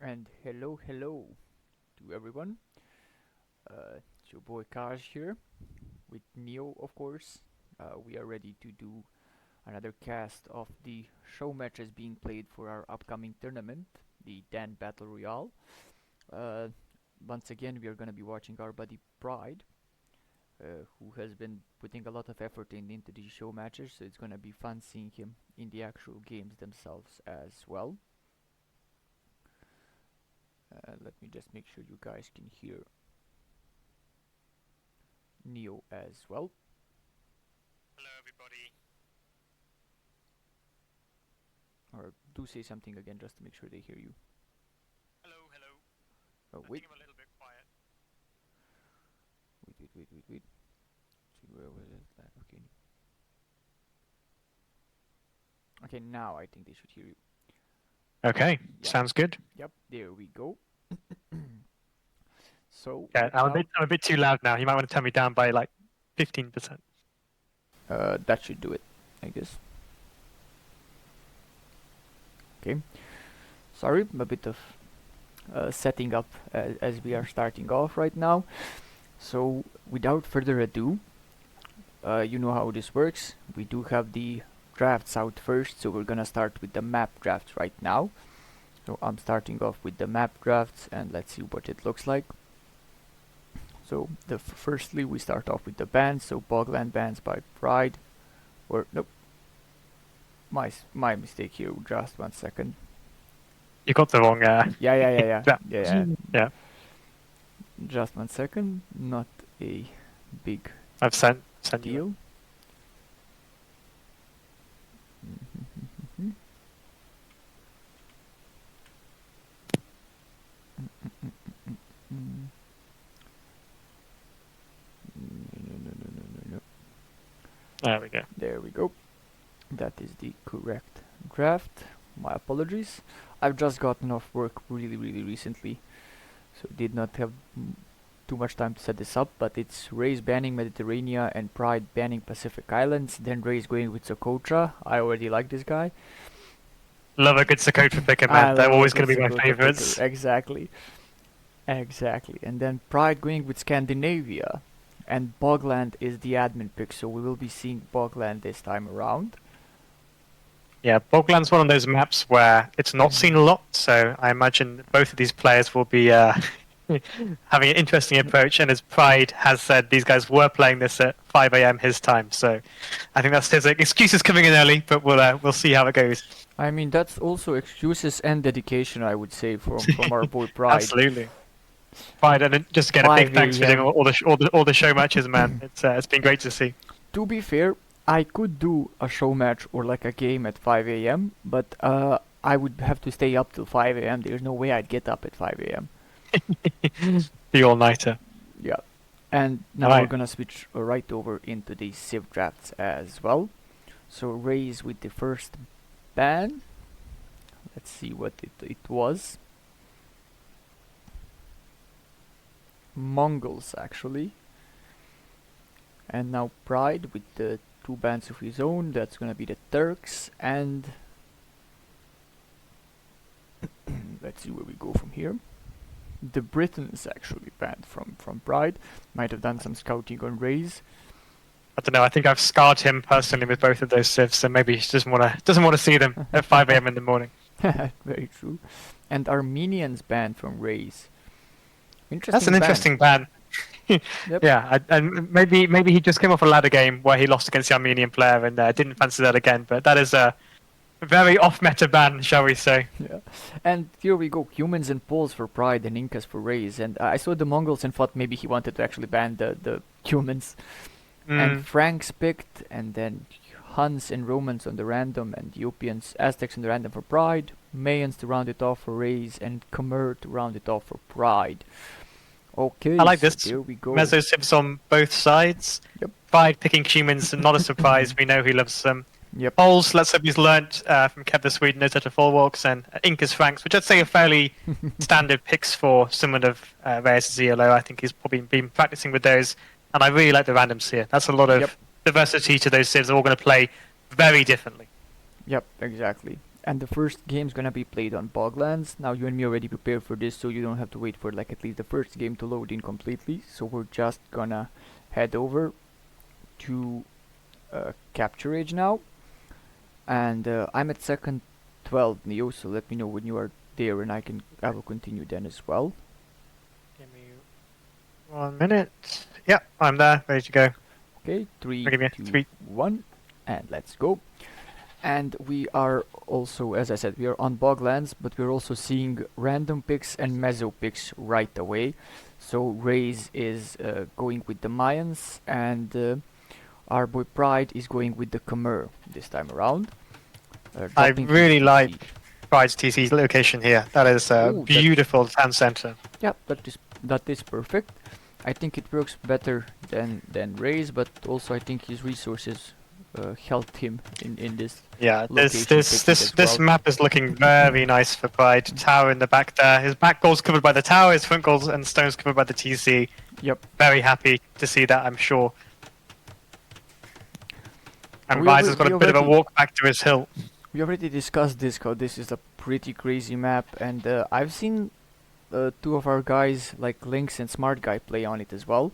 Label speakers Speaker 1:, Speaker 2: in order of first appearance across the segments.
Speaker 1: And hello to everyone. It's your boy Kaj here with Neo, of course. We are ready to do another cast of the show matches being played for our upcoming tournament, the Dan Battle Royale. Uh, Once again, we are gonna be watching our buddy Pride, who has been putting a lot of effort into these show matches. So it's gonna be fun seeing him in the actual games themselves as well. Let me just make sure you guys can hear Neo as well.
Speaker 2: Hello, everybody.
Speaker 1: Or do say something again just to make sure they hear you.
Speaker 2: Hello, hello.
Speaker 1: Oh,
Speaker 2: I
Speaker 1: wait,
Speaker 2: think I'm a little bit quiet.
Speaker 1: wait. See, where was it? Okay. Okay, now I think they should hear you.
Speaker 3: Okay,
Speaker 1: Yep,
Speaker 3: sounds good.
Speaker 1: yep, there we go. So,
Speaker 3: Yeah,
Speaker 1: right
Speaker 3: I'm a
Speaker 1: now,
Speaker 3: bit, I'm a bit too loud now. You might want to turn me down by like 15%.
Speaker 1: that should do it, I guess. Okay. Sorry, a bit of setting up as we are starting off right now. So, without further ado, you know how this works. We do have the drafts out first, so we're gonna start with the map drafts right now. So I'm starting off with the map drafts, and let's see what it looks like. So firstly we start off with the bands. So Bogland bands by Pride, or nope, my mistake here. Just 1 second.
Speaker 3: You got the wrong.
Speaker 1: Yeah.
Speaker 3: Yeah. Yeah,
Speaker 1: Just 1 second. Not a big
Speaker 3: I've sent you.
Speaker 1: deal. No.
Speaker 3: There we go.
Speaker 1: There we go. That is the correct draft. My apologies. I've just gotten off work really recently, so did not have too much time to set this up, but it's Raez banning Mediterranean and Pride banning Pacific Islands, then Raez going with Socotra. I already like this guy.
Speaker 3: Love a good Socotra picker,
Speaker 1: I
Speaker 3: man. They're
Speaker 1: love
Speaker 3: always
Speaker 1: a
Speaker 3: going to
Speaker 1: good
Speaker 3: be my
Speaker 1: Socotra
Speaker 3: favourites.
Speaker 1: picker. Exactly. And then Pride going with Scandinavia, and Bogland is the admin pick, so we will be seeing Bogland this time around.
Speaker 3: Yeah, Bogland's one of those maps where it's not seen a lot, so I imagine both of these players will be having an interesting approach. And as Pride has said, these guys were playing this at 5 a.m. his time, so I think that's his excuses coming in early, but we'll see how it goes.
Speaker 1: I mean, that's also excuses and dedication, I would say, from our boy Pride.
Speaker 3: Absolutely. Pride, and just again a big thanks for doing all the show matches, man. It's been great to see.
Speaker 1: To be fair, I could do a show match or like a game at 5 a.m., but I would have to stay up till 5 a.m. There's no way I'd get up at 5 a.m.
Speaker 3: The all-nighter.
Speaker 1: Yeah. And now
Speaker 3: Right.
Speaker 1: we're gonna switch right over into the Civ drafts as well. So Raez with the first ban. Let's see what it was. Mongols, actually. And now Pride with the two bands of his own. That's gonna be the Turks, and let's see where we go from here. The Britons actually banned from Pride. Might have done some scouting on Raez.
Speaker 3: I don't know. I think I've scarred him personally with both of those civs, so maybe he doesn't want to see them at 5 a.m. in the morning.
Speaker 1: Very true. And Armenians banned from Raez. Interesting.
Speaker 3: That's an interesting ban.
Speaker 1: Yep.
Speaker 3: Yeah, and maybe he just came off a ladder game where he lost against the Armenian player and didn't fancy that again. But that is a very off-meta ban, shall we say?
Speaker 1: Yeah. And here we go. Humans and Poles for Pride and Incas for Raez. And I saw the Mongols and thought maybe he wanted to actually ban the humans. And Franks picked, and then Huns and Romans on the random, and Ethiopians, Aztecs on the random for Pride, Mayans to round it off for Raez, and Khmer to round it off for Pride. Okay,
Speaker 3: I like
Speaker 1: so
Speaker 3: this.
Speaker 1: there we go.
Speaker 3: Mezzo civs on both sides.
Speaker 1: Yep.
Speaker 3: Pride picking humans, not a surprise. We know he loves them.
Speaker 1: Yep.
Speaker 3: Poles, let's hope he's learnt from Kev the Swede, knows how to full walks, and Incas Franks, which I'd say are fairly standard picks for someone of Raez's ELO. I think he's probably been practicing with those, and I really like the randoms here. That's a lot of diversity to those civs. They're all going to play very differently.
Speaker 1: Yep, exactly. And the first game's gonna be played on Boglands. Now you and me already prepared for this, so you don't have to wait for like at least the first game to load in completely. So we're just gonna head over to Capture Age now. And I'm at second 12, Neo, so let me know when you are there and I will continue then as well.
Speaker 3: Give me 1 minute. Yeah, I'm there, ready to go.
Speaker 1: Okay, 3,
Speaker 3: Give me
Speaker 1: 2,
Speaker 3: three.
Speaker 1: 1, and let's go. And we are also, as I said, we are on Boglands, but we're also seeing random picks and meso picks right away. So Raez is going with the Mayans, and our boy Pride is going with the Khmer this time around.
Speaker 3: I
Speaker 1: dropping
Speaker 3: really
Speaker 1: his
Speaker 3: like
Speaker 1: TC.
Speaker 3: Pride's TC's location here. That is a
Speaker 1: Ooh,
Speaker 3: beautiful town center.
Speaker 1: Yeah, that is perfect. I think it works better than Raez, but also I think his resources helped him in this.
Speaker 3: Yeah,
Speaker 1: Location
Speaker 3: this map is looking very nice for Pride. Tower in the back there. His back goal's covered by the tower, his front goals and stones covered by the TC.
Speaker 1: Yep.
Speaker 3: Very happy to see that, I'm sure. And
Speaker 1: We
Speaker 3: Raez has got a bit of a walk back to his hill.
Speaker 1: We already discussed this, how this is a pretty crazy map, and I've seen two of our guys, like Lynx and Smart Guy, play on it as well.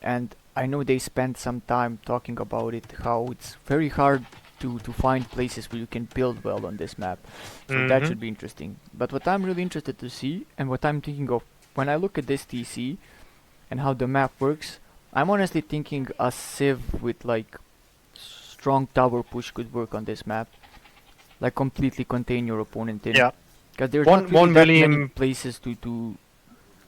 Speaker 1: And I know they spent some time talking about it, how it's very hard to find places where you can build well on this map. So that should be interesting. But what I'm really interested to see, and what I'm thinking of, when I look at this TC, and how the map works, I'm honestly thinking a Civ with like strong tower push could work on this map. Like completely contain your opponent in.
Speaker 3: Yeah.
Speaker 1: Because there's not really that many places to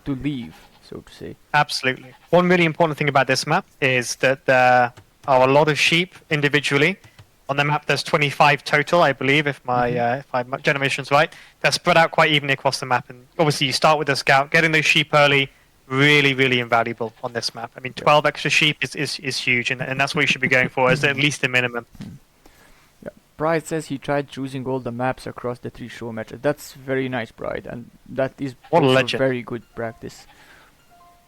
Speaker 1: leave, so to say.
Speaker 3: Absolutely. One really important thing about this map is that there are a lot of sheep individually. On the map, there's 25 total, I believe, if my generation's right. They're spread out quite evenly across the map, and obviously you start with a scout. Getting those sheep early, really, really invaluable on this map. I mean, 12 extra sheep is huge, and that's what you should be going for as at least the minimum.
Speaker 1: Yeah. Pride says he tried choosing all the maps across the 3 show matches. That's very nice, Pride, and that is also very good practice.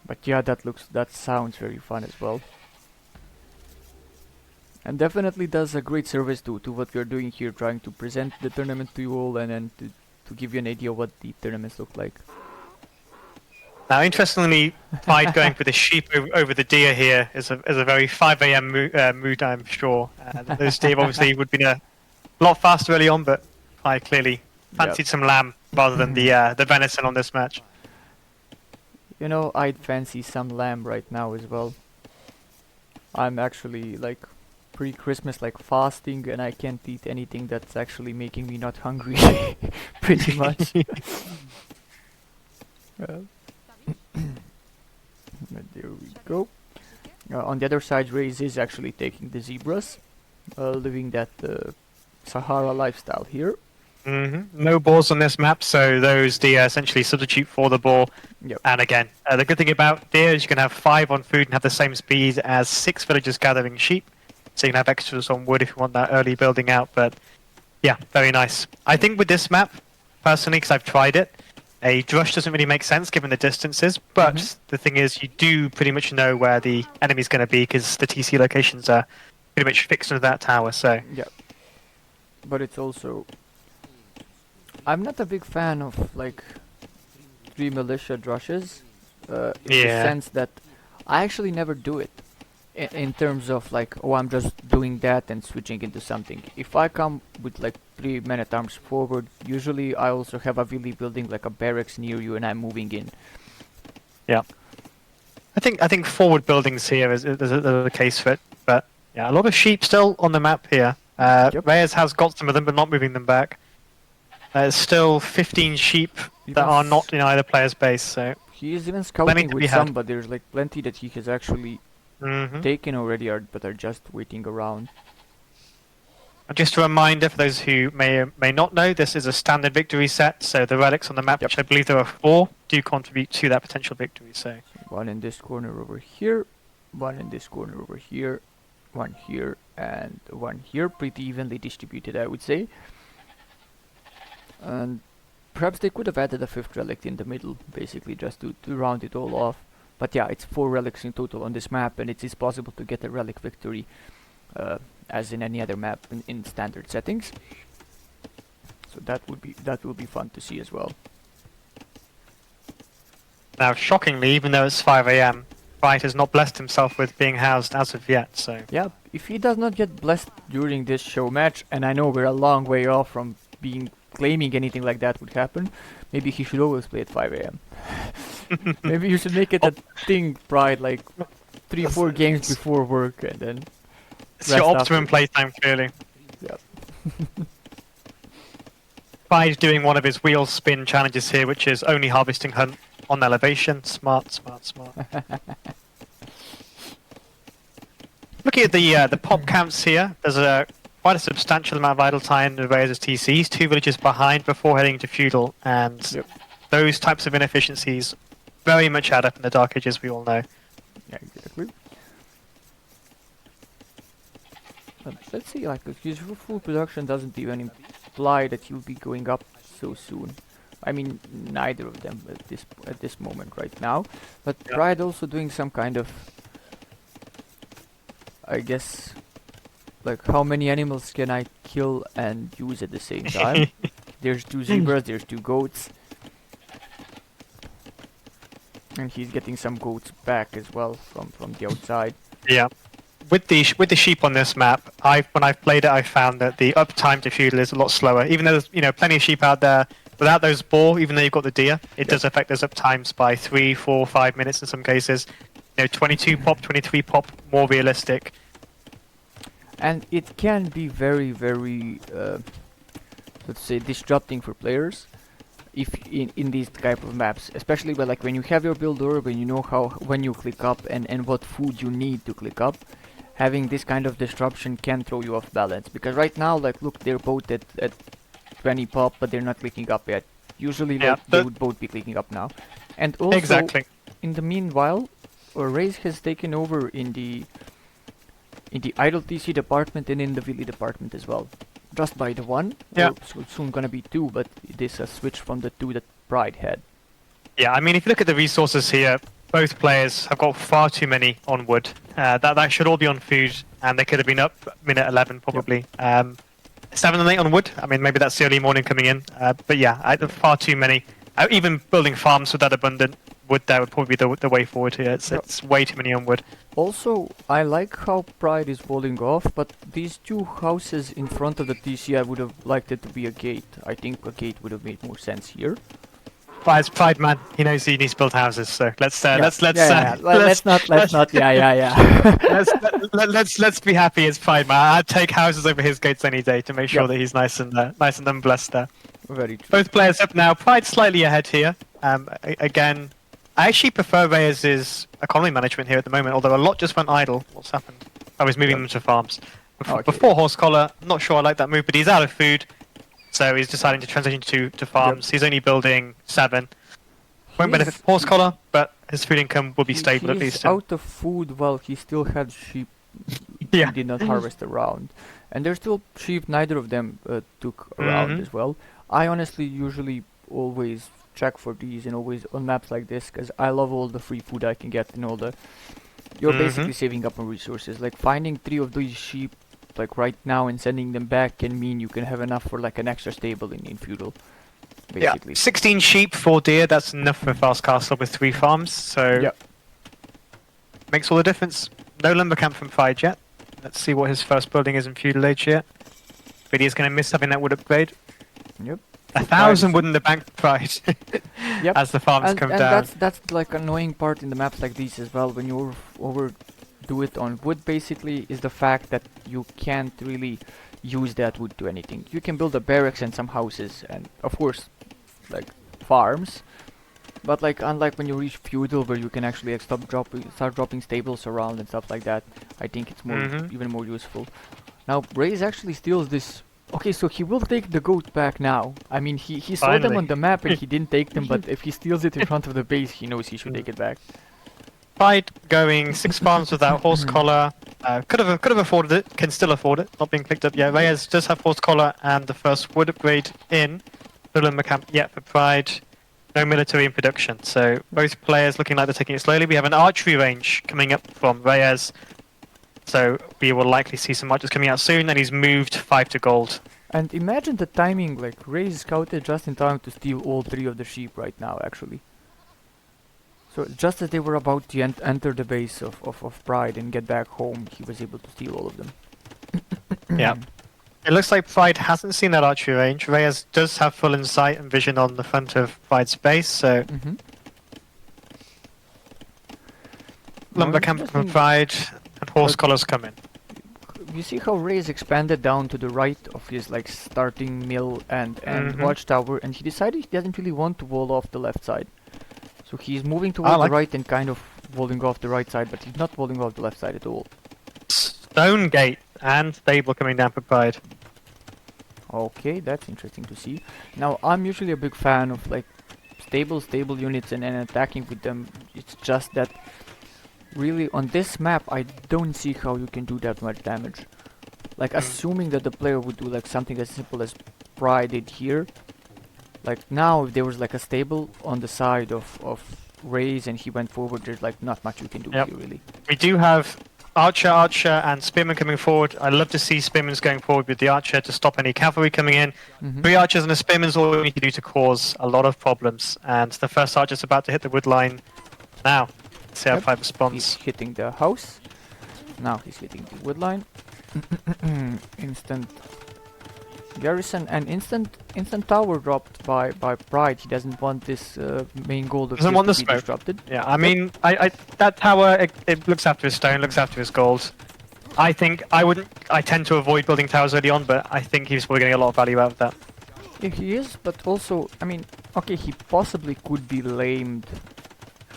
Speaker 1: But yeah, that sounds very fun as well. And definitely does a great service to what we're doing here, trying to present the tournament to you all and then to give you an idea what the tournaments look like.
Speaker 3: Now, interestingly, Pride going for the sheep over the deer here is a very 5 a.m. mood, I'm sure. Those deer obviously would be a lot faster early on, but Pride clearly fancied some lamb rather than the venison on this match.
Speaker 1: You know, I'd fancy some lamb right now as well. I'm actually like pre-Christmas, like fasting, and I can't eat anything that's actually making me not hungry. Pretty much. There we go. On the other side, Raez is actually taking the zebras, living that Sahara lifestyle here.
Speaker 3: No boars on this map, so those deer essentially substitute for the boar.
Speaker 1: Yep.
Speaker 3: And again, the good thing about deer is you can have 5 on food and have the same speed as 6 villagers gathering sheep. So you can have extras on wood if you want that early building out. But yeah, very nice. I think with this map, personally, because I've tried it, a drush doesn't really make sense given the distances. But the thing is, you do pretty much know where the enemy's going to be because the TC locations are pretty much fixed into that tower. So
Speaker 1: yeah, but it's also, I'm not a big fan of like 3 militia drushes, in the sense that I actually never do it. In terms of like, oh, I'm just doing that and switching into something. If I come with like 3 men-at-arms forward, usually I also have a Vili building like a barracks near you and I'm moving in.
Speaker 3: Yeah. I think forward buildings here is a case for it. But yeah, a lot of sheep still on the map here. Raez has got some of them but not moving them back. There's still 15 sheep that are not in either player's base, so
Speaker 1: he is even scouting with some, but there's like plenty that he has actually taken already, but are just waiting around.
Speaker 3: And just a reminder for those who may not know, this is a standard victory set, so the relics on the map, which I believe there are 4, do contribute to that potential victory. So
Speaker 1: one in this corner over here, one in this corner over here, one here, and one here, pretty evenly distributed, I would say. And perhaps they could have added a 5th relic in the middle, basically just to round it all off. But yeah, it's 4 relics in total on this map, and it is possible to get a relic victory, as in any other map in standard settings. So that will be fun to see as well.
Speaker 3: Now, shockingly, even though it's 5 a.m., Pride has not blessed himself with being housed as of yet, so...
Speaker 1: Yeah, if he does not get blessed during this show match, and I know we're a long way off from claiming anything like that would happen, maybe he should always play at 5 a.m. Maybe you should make it a thing, Pride, like 3-4 games before work, and then
Speaker 3: it's your
Speaker 1: rest
Speaker 3: optimum
Speaker 1: after.
Speaker 3: playtime, clearly.
Speaker 1: Yep.
Speaker 3: Pride doing one of his wheel spin challenges here, which is only harvesting hunt on elevation. Smart, smart, smart. Looking at the pop counts here, there's quite a substantial amount of idle time in Raez's TC. He's 2 villages behind before heading to feudal, and
Speaker 1: Yep.
Speaker 3: those types of inefficiencies very much add up in the Dark Ages, we all know.
Speaker 1: Yeah, exactly. But let's see, like, his full production doesn't even imply that he'll be going up so soon. I mean, neither of them at this moment right now. But
Speaker 3: Yeah.
Speaker 1: Pride also doing some kind of, I guess, like, how many animals can I kill and use at the same time? There's 2 zebras, there's 2 goats. And he's getting some goats back as well from the outside.
Speaker 3: Yeah. With the sheep on this map, when I've played it, I've found that the uptime to feudal is a lot slower. Even though there's plenty of sheep out there, without those boar, even though you've got the deer, it does affect those uptimes by 3, 4, 5 minutes in some cases. 22 pop, 23 pop, more realistic.
Speaker 1: And it can be very, very, let's say, disrupting for players if in these type of maps, especially when you have your build orb and you know when you click up and what food you need to click up. Having this kind of disruption can throw you off balance, because right now, like, look, they're both at 20 pop, but they're not clicking up yet. Usually, like, they would both be clicking up now. And also,
Speaker 3: Exactly.
Speaker 1: in the meanwhile, Raez has taken over in the idle TC department and in the Villi department as well. Just by the 1,
Speaker 3: Yeah.
Speaker 1: so it's soon gonna be 2, but this a switch from the 2 that Pride had.
Speaker 3: Yeah, I mean, if you look at the resources here, both players have got far too many on wood. That should all be on food, and they could have been up minute 11 probably. 7 and 8 on wood. I mean, maybe that's the early morning coming in. But yeah, far too many. Even building farms with that abundant wood there would probably be the way forward here. It's way too many on wood.
Speaker 1: Also, I like how Pride is falling off, but these 2 houses in front of the TC, I would have liked it to be a gate. I think a gate would have made more sense here.
Speaker 3: As Pride man, he knows he needs to build houses. So let's not. Let's be happy as Pride man. I'd take houses over his gates any day to make sure that he's nice and blessed there.
Speaker 1: Very true.
Speaker 3: Both players up now. Pride slightly ahead here. Again, I actually prefer Raez's economy management here at the moment, although a lot just went idle. What's happened? I was moving them to farms. Before Horse Collar, I'm not sure I like that move, but he's out of food, so he's deciding to transition to farms. He's only building 7. Won't benefit from Horse Collar, but his food income will be stable at least.
Speaker 1: He's out of food while he still had sheep he did not harvest around. And there's still sheep, neither of them took around as well. I honestly usually always check for these and always on maps like this, because I love all the free food I can get and all the... You're basically saving up on resources. Like, finding 3 of these sheep, like, right now and sending them back can mean you can have enough for, like, an extra stable in feudal. Basically.
Speaker 3: Yeah, 16 sheep, 4 deer, that's enough for a fast castle with 3 farms, so... Makes all the difference. No lumber camp from Pride yet. Let's see what his first building is in feudal age here. But he's going to miss having that wood upgrade.
Speaker 1: Yep.
Speaker 3: 1,000 wood in the bank, Pride. As the farms come down.
Speaker 1: That's like annoying part in the maps like these as well, when you overdo it on wood, basically, is the fact that you can't really use that wood to anything. You can build a barracks and some houses, and of course, like, farms, but like, unlike when you reach feudal, where you can actually like, start dropping stables around and stuff like that, I think it's more even more useful. Now, Raez actually steals this. Okay, so he will take the goat back now. I mean, he saw them on the map and he didn't take them, but if he steals it in front of the base, he knows he should take it back.
Speaker 3: Pride going 6 farms without Horse Collar. Could have afforded it. Can still afford it. Not being picked up yet. Raez does have Horse Collar and the first wood upgrade in. No lumber camp yet for Pride. No military in production. So both players looking like they're taking it slowly. We have an archery range coming up from Raez. So we will likely see some archers coming out soon, and he's moved 5 to gold.
Speaker 1: And imagine the timing, like Raez scouted just in time to steal all 3 of the sheep right now, actually. So just as they were about to enter the base of Pride and get back home, he was able to steal all of them.
Speaker 3: Yeah. It looks like Pride hasn't seen that archery range. Raez does have full insight and vision on the front of Pride's base, so lumber camp from Pride and horse collars come in.
Speaker 1: You see how Raez expanded down to the right of his like starting mill and watchtower, and he decided he doesn't really want to wall off the left side. So he's moving towards the right and kind of walling off the right side, but he's not walling off the left side at all.
Speaker 3: Stone gate and stable coming down for Pride.
Speaker 1: Okay, that's interesting to see. Now, I'm usually a big fan of like stable units and attacking with them. It's just that really on this map I don't see how you can do that much damage. Like assuming that the player would do like something as simple as Pride did here. Like now if there was like a stable on the side of Raez and he went forward, there's like not much you can do here really.
Speaker 3: We do have Archer and Spearman coming forward. I love to see Spearman's going forward with the Archer to stop any cavalry coming in. 3 Archers and a Spearman's all we need to do to cause a lot of problems. And the first Archer's about to hit the wood line now. Let's see how Pride responds.
Speaker 1: He's hitting the house. Now he's hitting the wood line. Instant garrison and instant tower dropped by Pride. He doesn't want this main goal of his to be disrupted.
Speaker 3: Yeah, I mean, that tower it looks after his stone, looks after his gold. I think I tend to avoid building towers early on, but I think he's probably getting a lot of value out of that.
Speaker 1: Yeah, he is, but also, I mean, okay, he possibly could be lamed,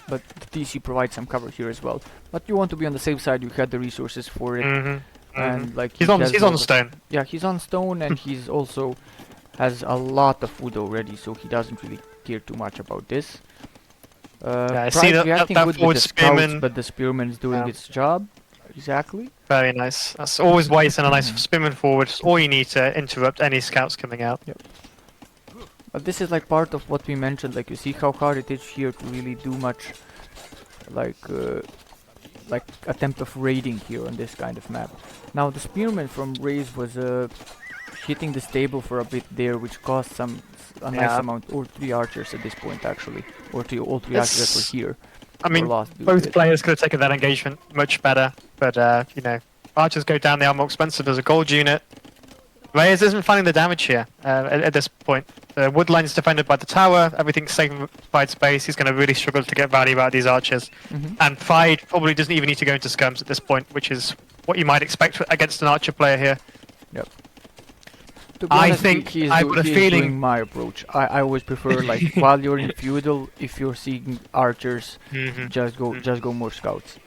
Speaker 1: but the TC provides some cover here as well. But you want to be on the safe side. You had the resources for it. And like
Speaker 3: he's on stone.
Speaker 1: Yeah, he's on stone, and he's also has a lot of wood already, so he doesn't really care too much about this.
Speaker 3: Yeah, I see that
Speaker 1: good with the
Speaker 3: spearman,
Speaker 1: scouts, but the spearman is doing its job. Exactly.
Speaker 3: Very nice. That's always why you send a nice spearman forward. It's all you need to interrupt any scouts coming out.
Speaker 1: Yep. But this is like part of what we mentioned. Like you see how hard it is here to really do much, like attempt of raiding here on this kind of map. Now the spearman from Raez was hitting the stable for a bit there, which cost a nice amount, or 3 archers at this point actually, or all 3 archers that were here.
Speaker 3: I mean, both players could have taken that engagement much better, but you know, archers go down, they are more expensive as a gold unit. Raez isn't finding the damage here at this point. The wood line is defended by the tower, everything's safe in Pride space. He's going to really struggle to get value out of these archers. And Pride probably doesn't even need to go into skirms at this point, which is what you might expect against an archer player here.
Speaker 1: Yep.
Speaker 3: I think he's
Speaker 1: doing my approach. I always prefer like while you're in feudal, if you're seeing archers, just go more scouts.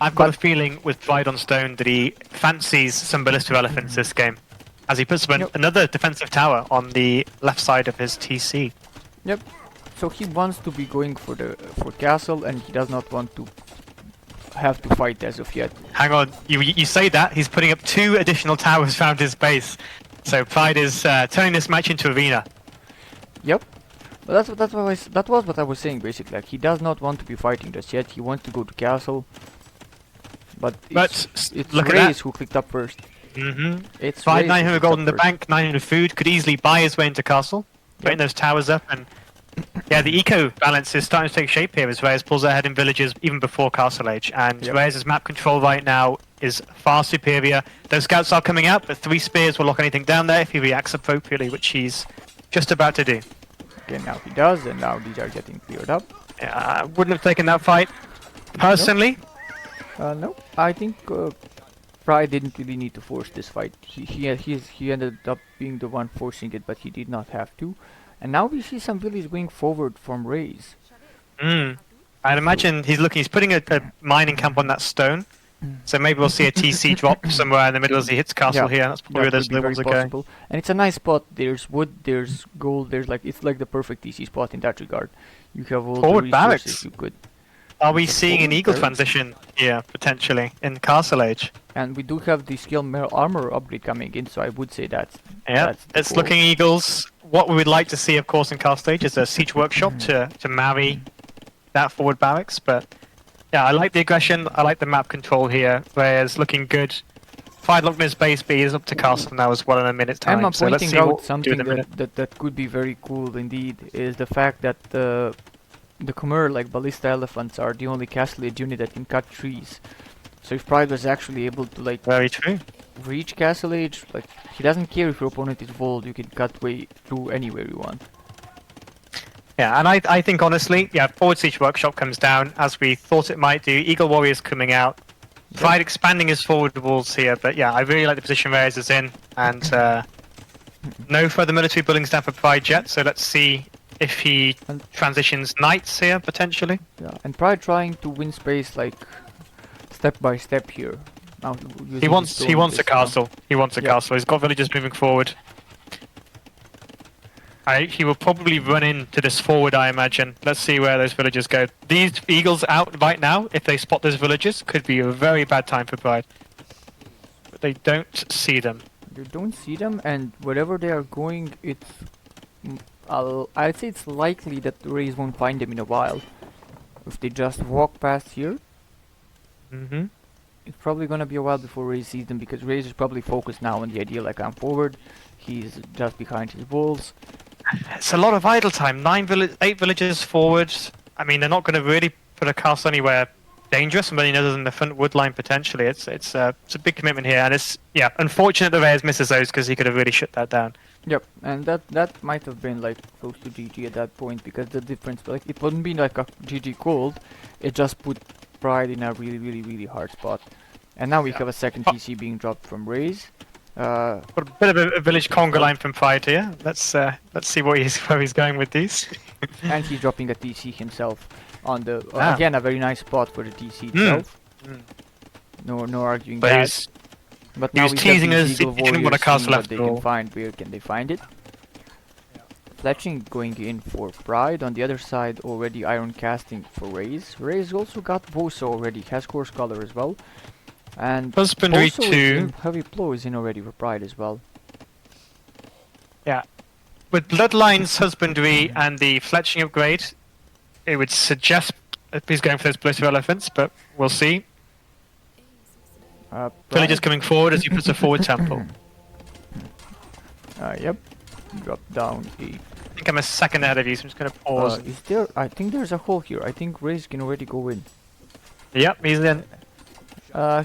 Speaker 3: I've got a feeling with Pride on stone that he fancies some ballista elephants this game, as he puts another defensive tower on the left side of his TC.
Speaker 1: Yep. So he wants to be going for castle, and he does not want to have to fight as of yet.
Speaker 3: Hang on, you say that he's putting up 2 additional towers around his base. So Pride is turning this match into arena.
Speaker 1: Yep. But that was what I was saying basically. Like he does not want to be fighting just yet. He wants to go to castle. But it's
Speaker 3: look
Speaker 1: Raez
Speaker 3: at that.
Speaker 1: who clicked up first. It's
Speaker 3: Pride
Speaker 1: Raez
Speaker 3: 900 gold in the bank, 900 food, could easily buy his way into castle, putting those towers up, and yeah, the eco balance is starting to take shape here as Raez pulls ahead in villages even before castle age, and Raez's map control right now is far superior. Those scouts are coming out, but 3 spears will lock anything down there if he reacts appropriately, which he's just about to do.
Speaker 1: Okay, now he does, and now these are getting cleared up.
Speaker 3: I wouldn't have taken that fight personally.
Speaker 1: No, I think Pride didn't really need to force this fight. He ended up being the one forcing it, but he did not have to. And now we see some villages going forward from Raez.
Speaker 3: I'd imagine he's putting a mining camp on that stone. So maybe we'll see a TC drop somewhere in the middle as he hits castle here. That's probably where those little ones are going.
Speaker 1: And it's a nice spot. There's wood, there's gold, it's like the perfect TC spot in that regard. You have all
Speaker 3: forward
Speaker 1: the resources
Speaker 3: barracks.
Speaker 1: you could.
Speaker 3: Are we seeing an eagle transition here, potentially, in Castle Age?
Speaker 1: And we do have the scale armor upgrade coming in, so I would say that's
Speaker 3: it's looking eagles. What we would like to see, of course, in Castle Age is a siege workshop to marry that forward barracks. But yeah, I like the aggression. I like the map control here. Raez looking good. Pride locked in his base, but he is up to castle now as well in a minute's time.
Speaker 1: Emma
Speaker 3: So let's
Speaker 1: pointing
Speaker 3: see
Speaker 1: out
Speaker 3: what we do in
Speaker 1: something
Speaker 3: a minute.
Speaker 1: that could be very cool indeed is the fact that the Khmer, like ballista elephants, are the only castle age unit that can cut trees. So if Pride was actually able to like
Speaker 3: Very true.
Speaker 1: reach castle age, like he doesn't care if your opponent is bold, you can cut way through anywhere you want.
Speaker 3: Yeah, and I think honestly, yeah, Forward Siege Workshop comes down as we thought it might do. Eagle Warrior's coming out. Pride expanding his forward walls here, but yeah, I really like the position Raez is in, and no further military buildings down for Pride yet, so let's see if he transitions knights here, potentially.
Speaker 1: Yeah, and Pride trying to win space like step by step here. Now
Speaker 3: He wants a castle. He wants a castle. He's got villagers moving forward. He will probably run into this forward, I imagine. Let's see where those villagers go. These eagles out right now, if they spot those villagers, could be a very bad time for Pride. But they don't see them.
Speaker 1: You don't see them, and wherever they are going, it's I'd say it's likely that the Rays won't find them in a while. If they just walk past here, it's probably gonna be a while before Rays sees them, because Rays is probably focused now on the idea like I'm forward, he's just behind his walls.
Speaker 3: It's a lot of idle time. 8 villagers forward. I mean, they're not going to really put a castle anywhere dangerous, and other than the front wood line potentially. It's a big commitment here, and it's unfortunate that Raez misses those because he could have really shut that down.
Speaker 1: Yep, and that might have been like close to GG at that point, because the difference, like it wouldn't be like a GG cold, it just put Pride in a really hard spot. And now we have a second TC being dropped from Raez.
Speaker 3: Got a bit of a village conga line from Pride here. Let's see where he's going with these.
Speaker 1: And he's dropping a TC himself on the again a very nice spot for the TC itself. No arguing
Speaker 3: but
Speaker 1: that. But now
Speaker 3: he was teasing us. He
Speaker 1: Eagle
Speaker 3: didn't want a
Speaker 1: Warriors
Speaker 3: castle
Speaker 1: seeing what
Speaker 3: after
Speaker 1: they can
Speaker 3: all.
Speaker 1: find. Where can they find it? Fletching going in for Pride. On the other side, already iron casting for Raez. Raez also got Bosa already. Has Course Color as well. And
Speaker 3: Husbandry
Speaker 1: also
Speaker 3: 2.
Speaker 1: Heavy Plow is in already for Pride as well.
Speaker 3: Yeah. With Bloodlines, Husbandry, and the Fletching upgrade, it would suggest that he's going for those Blister Elephants, but we'll see. Villagers coming forward as he puts a forward temple.
Speaker 1: Yep. Drop down a...
Speaker 3: I think I'm a second ahead of you, so I'm just going to pause.
Speaker 1: is there... I think there's a hole here. I think Raez can already go in.
Speaker 3: Yep, he's in.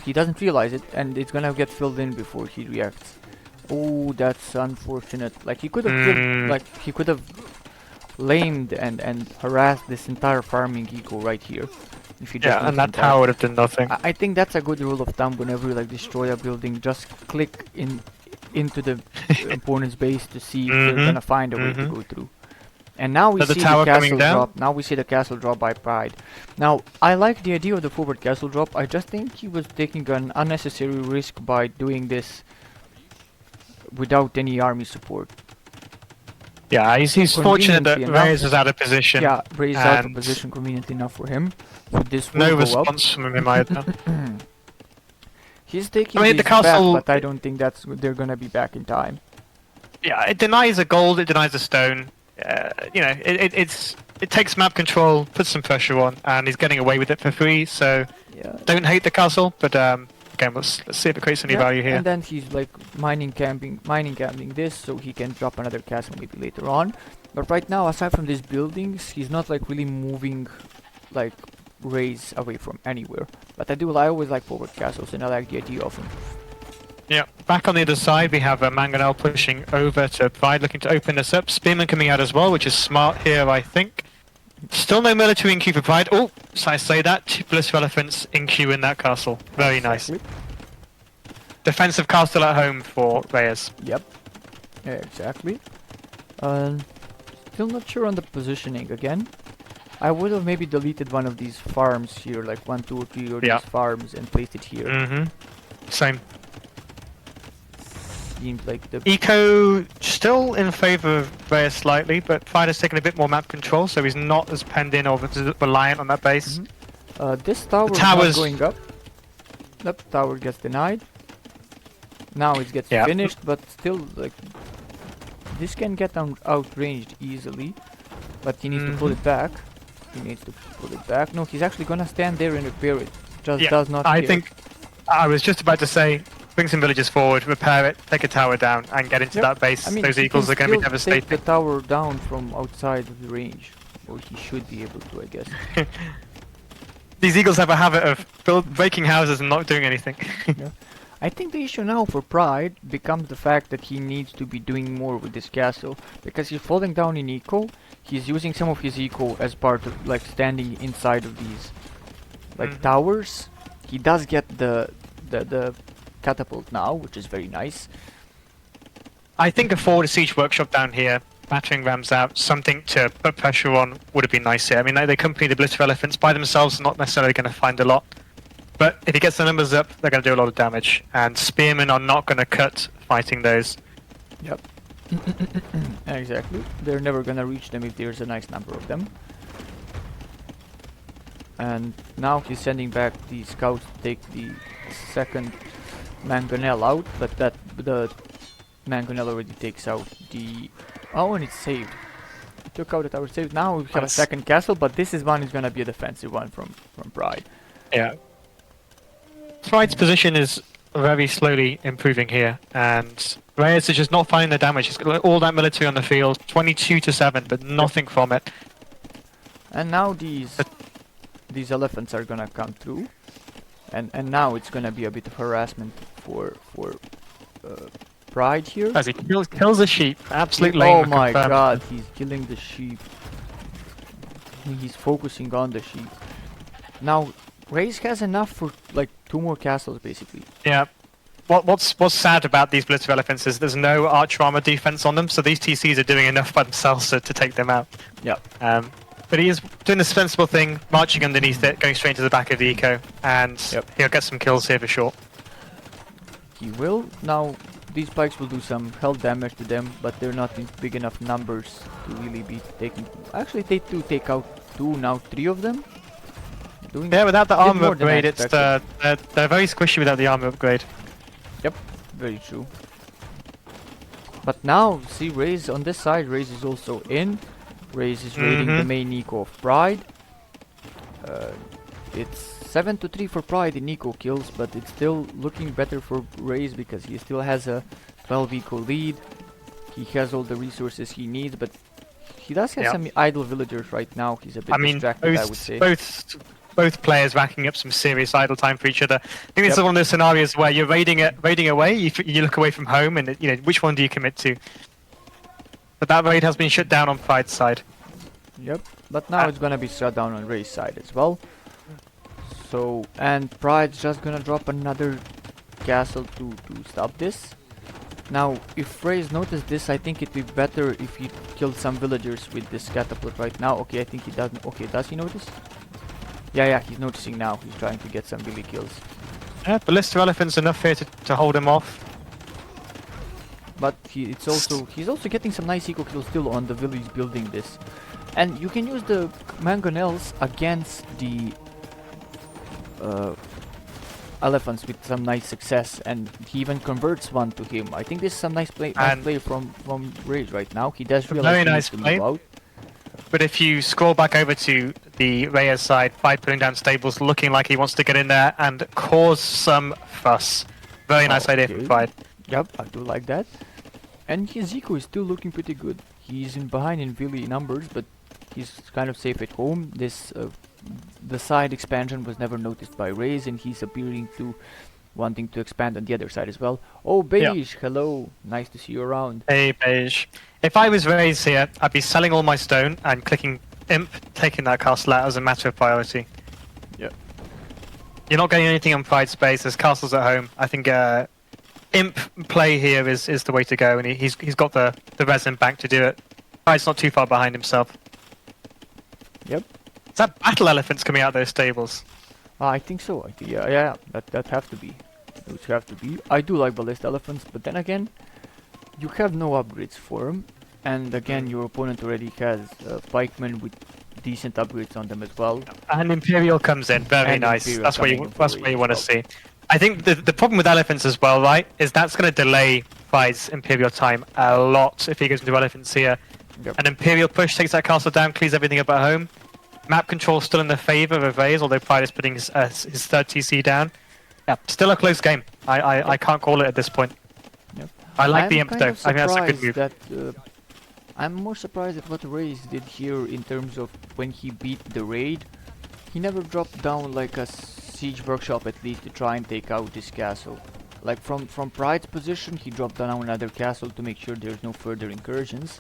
Speaker 1: He doesn't realize it, and it's gonna get filled in before he reacts. Oh, that's unfortunate. Like he could have killed, like he could have lamed and harassed this entire farming eco right here. If he just
Speaker 3: and that tower would have done nothing.
Speaker 1: I think that's a good rule of thumb. Whenever you like destroy a building, just click into the opponent's base to see if they're gonna find a way to go through. And now we see the castle drop. Now we see the castle drop by Pride. Now, I like the idea of the forward castle drop. I just think he was taking an unnecessary risk by doing this without any army support.
Speaker 3: Yeah, he's fortunate that Raez is out of position.
Speaker 1: Yeah, Raez is out of position conveniently enough for him. So this will
Speaker 3: no
Speaker 1: go
Speaker 3: response from him either.
Speaker 1: He's taking
Speaker 3: the castle
Speaker 1: back, but I don't think they're gonna be back in time.
Speaker 3: Yeah, it denies a gold, it denies a stone. It takes map control, puts some pressure on, and he's getting away with it for free. So don't hate the castle, but again, let's see if it creates any value here.
Speaker 1: And then he's like mining camping this, so he can drop another castle maybe later on. But right now, aside from these buildings, he's not like really moving like Raez away from anywhere. But I always like forward castles, and I like the idea of them.
Speaker 3: Yeah, back on the other side, we have Mangonel pushing over to Pride, looking to open this up. Spearman coming out as well, which is smart here, I think. Still no military in queue for Pride. Oh, so I say that. 2 Blister Elephants in queue in that castle. Very nice. Defensive castle at home for Raez.
Speaker 1: Yep, exactly. Still not sure on the positioning again. I would have maybe deleted one of these farms here, like 1, 2, or 3 of these farms, and placed it here.
Speaker 3: Same.
Speaker 1: Seems like the
Speaker 3: Eco still in favour of Raez slightly, but Pride has taken a bit more map control, so he's not as penned in or reliant on that base.
Speaker 1: This tower is not going up. That tower gets denied. Now it gets finished, but still, like, this can get outranged easily. But he needs to pull it back. No, he's actually gonna stand there and repair it. Just does not care.
Speaker 3: I think I was just about to say, bring some villagers forward, repair it, take a tower down, and get into
Speaker 1: Yep.
Speaker 3: that base.
Speaker 1: I mean,
Speaker 3: Those
Speaker 1: he
Speaker 3: eagles
Speaker 1: can
Speaker 3: are going to be
Speaker 1: still
Speaker 3: devastating.
Speaker 1: take the tower down from outside of the range. Or he should be able to, I guess.
Speaker 3: These eagles have a habit of breaking houses and not doing anything.
Speaker 1: Yeah. I think the issue now for Pride becomes the fact that he needs to be doing more with this castle. Because he's falling down in eco, he's using some of his eco as part of, like, standing inside of these, like, towers. He does get the catapult now, which is very nice.
Speaker 3: I think a forward siege workshop down here, battering rams out, something to put pressure on would have been nice here. I mean, they accompany the Blister Elephants by themselves, not necessarily going to find a lot. But if he gets the numbers up, they're going to do a lot of damage. And Spearmen are not going to cut fighting those.
Speaker 1: Yep. Exactly. They're never gonna reach them if there's a nice number of them. And now he's sending back the scouts to take the second mangonel out, but the mangonel already takes out the... Oh, and it's saved. He took out the tower saved. Now we have a second castle, but this is gonna be a defensive one from Pride.
Speaker 3: Yeah. Pride's position is very slowly improving here, and Raez is just not finding the damage. He's got all that military on the field, 22-7, but nothing from it.
Speaker 1: And now these elephants are gonna come through, and now it's gonna be a bit of harassment for Pride here.
Speaker 3: As he kills a sheep, absolute lane.
Speaker 1: Oh my god, he's killing the sheep. He's focusing on the sheep. Now, Raez has enough for like 2 more castles, basically.
Speaker 3: Yeah. What's sad about these Blister Elephants is there's no archer armor defense on them, so these TCs are doing enough by themselves to take them out.
Speaker 1: Yeah.
Speaker 3: But he is doing the sensible thing, marching underneath it, going straight to the back of the eco, and he'll get some kills here for sure.
Speaker 1: He will. Now, these spikes will do some health damage to them, but they're not in big enough numbers to really be taking... Actually, they do take out 2, now 3 of them.
Speaker 3: Yeah, without the armor upgrade, they're very squishy without the armor upgrade.
Speaker 1: Yep, very true. But now, see, Raez on this side, Raez is also in. Raez is raiding the main eco of Pride. It's 7-3 for Pride in eco kills, but it's still looking better for Raez because he still has a 12 eco lead. He has all the resources he needs, but he does have some idle villagers right now. He's a bit distracted, I would say.
Speaker 3: Both players racking up some serious idle time for each other. I think this is one of those scenarios where you're raiding away, you look away from home, and which one do you commit to? But that raid has been shut down on Pride's side.
Speaker 1: Yep, but now it's gonna be shut down on Raez's side as well. So, and Pride's just gonna drop another castle to stop this. Now, if Raez noticed this, I think it'd be better if he killed some villagers with this catapult right now. Okay, I think he doesn't. Okay, does he notice? Yeah, he's noticing now. He's trying to get some billy kills.
Speaker 3: Yeah, Ballista Elephant's enough here to hold him off.
Speaker 1: But he's also getting some nice eco kills still on the village building this. And you can use the mangonels against the elephants with some nice success, and he even converts one to him. I think this is some nice play from Raez right now. He does realize
Speaker 3: very
Speaker 1: he
Speaker 3: nice
Speaker 1: needs to
Speaker 3: play.
Speaker 1: move out.
Speaker 3: But if you scroll back over to the Raez side, Pride putting down stables, looking like he wants to get in there and cause some fuss. Very nice idea from Pride.
Speaker 1: Yep, I do like that. And his eco is still looking pretty good. He's behind in Villi numbers, but he's kind of safe at home. This the side expansion was never noticed by Raez, and he's appearing to wanting to expand on the other side as well. Oh, Beige, hello. Nice to see you around.
Speaker 3: Hey, Beige. If I was Raez here, I'd be selling all my stone and clicking Imp, taking that castle out as a matter of priority.
Speaker 1: Yep.
Speaker 3: You're not getting anything on Pride space. There's castles at home. I think Imp play here is the way to go, and he's got the resin bank to do it. Pride's not too far behind himself.
Speaker 1: Yep.
Speaker 3: Is that battle elephants coming out of those stables?
Speaker 1: I think so. Yeah, that have to be. Those have to be. I do like ballista elephants, but then again, you have no upgrades for them, and again, your opponent already has pikemen with decent upgrades on them as well.
Speaker 3: And Imperial comes in, very nice. That's what you want to see. I think the problem with elephants as well, right, is that's going to delay Pride's Imperial time a lot if he goes into elephants here.
Speaker 1: Yep.
Speaker 3: An Imperial push takes that castle down, clears everything up at home. Map control still in the favour of Raez, although Pride is putting his third TC down. Yeah, still a close game. I can't call it at this point.
Speaker 1: Yep.
Speaker 3: I like the
Speaker 1: I'm
Speaker 3: imp
Speaker 1: kind
Speaker 3: though.
Speaker 1: of
Speaker 3: I think that's a good
Speaker 1: surprised
Speaker 3: move.
Speaker 1: that I'm more surprised at what Raez did here in terms of when he beat the raid. He never dropped down like a siege workshop at least to try and take out this castle. Like from Pride's position, he dropped down another castle to make sure there's no further incursions,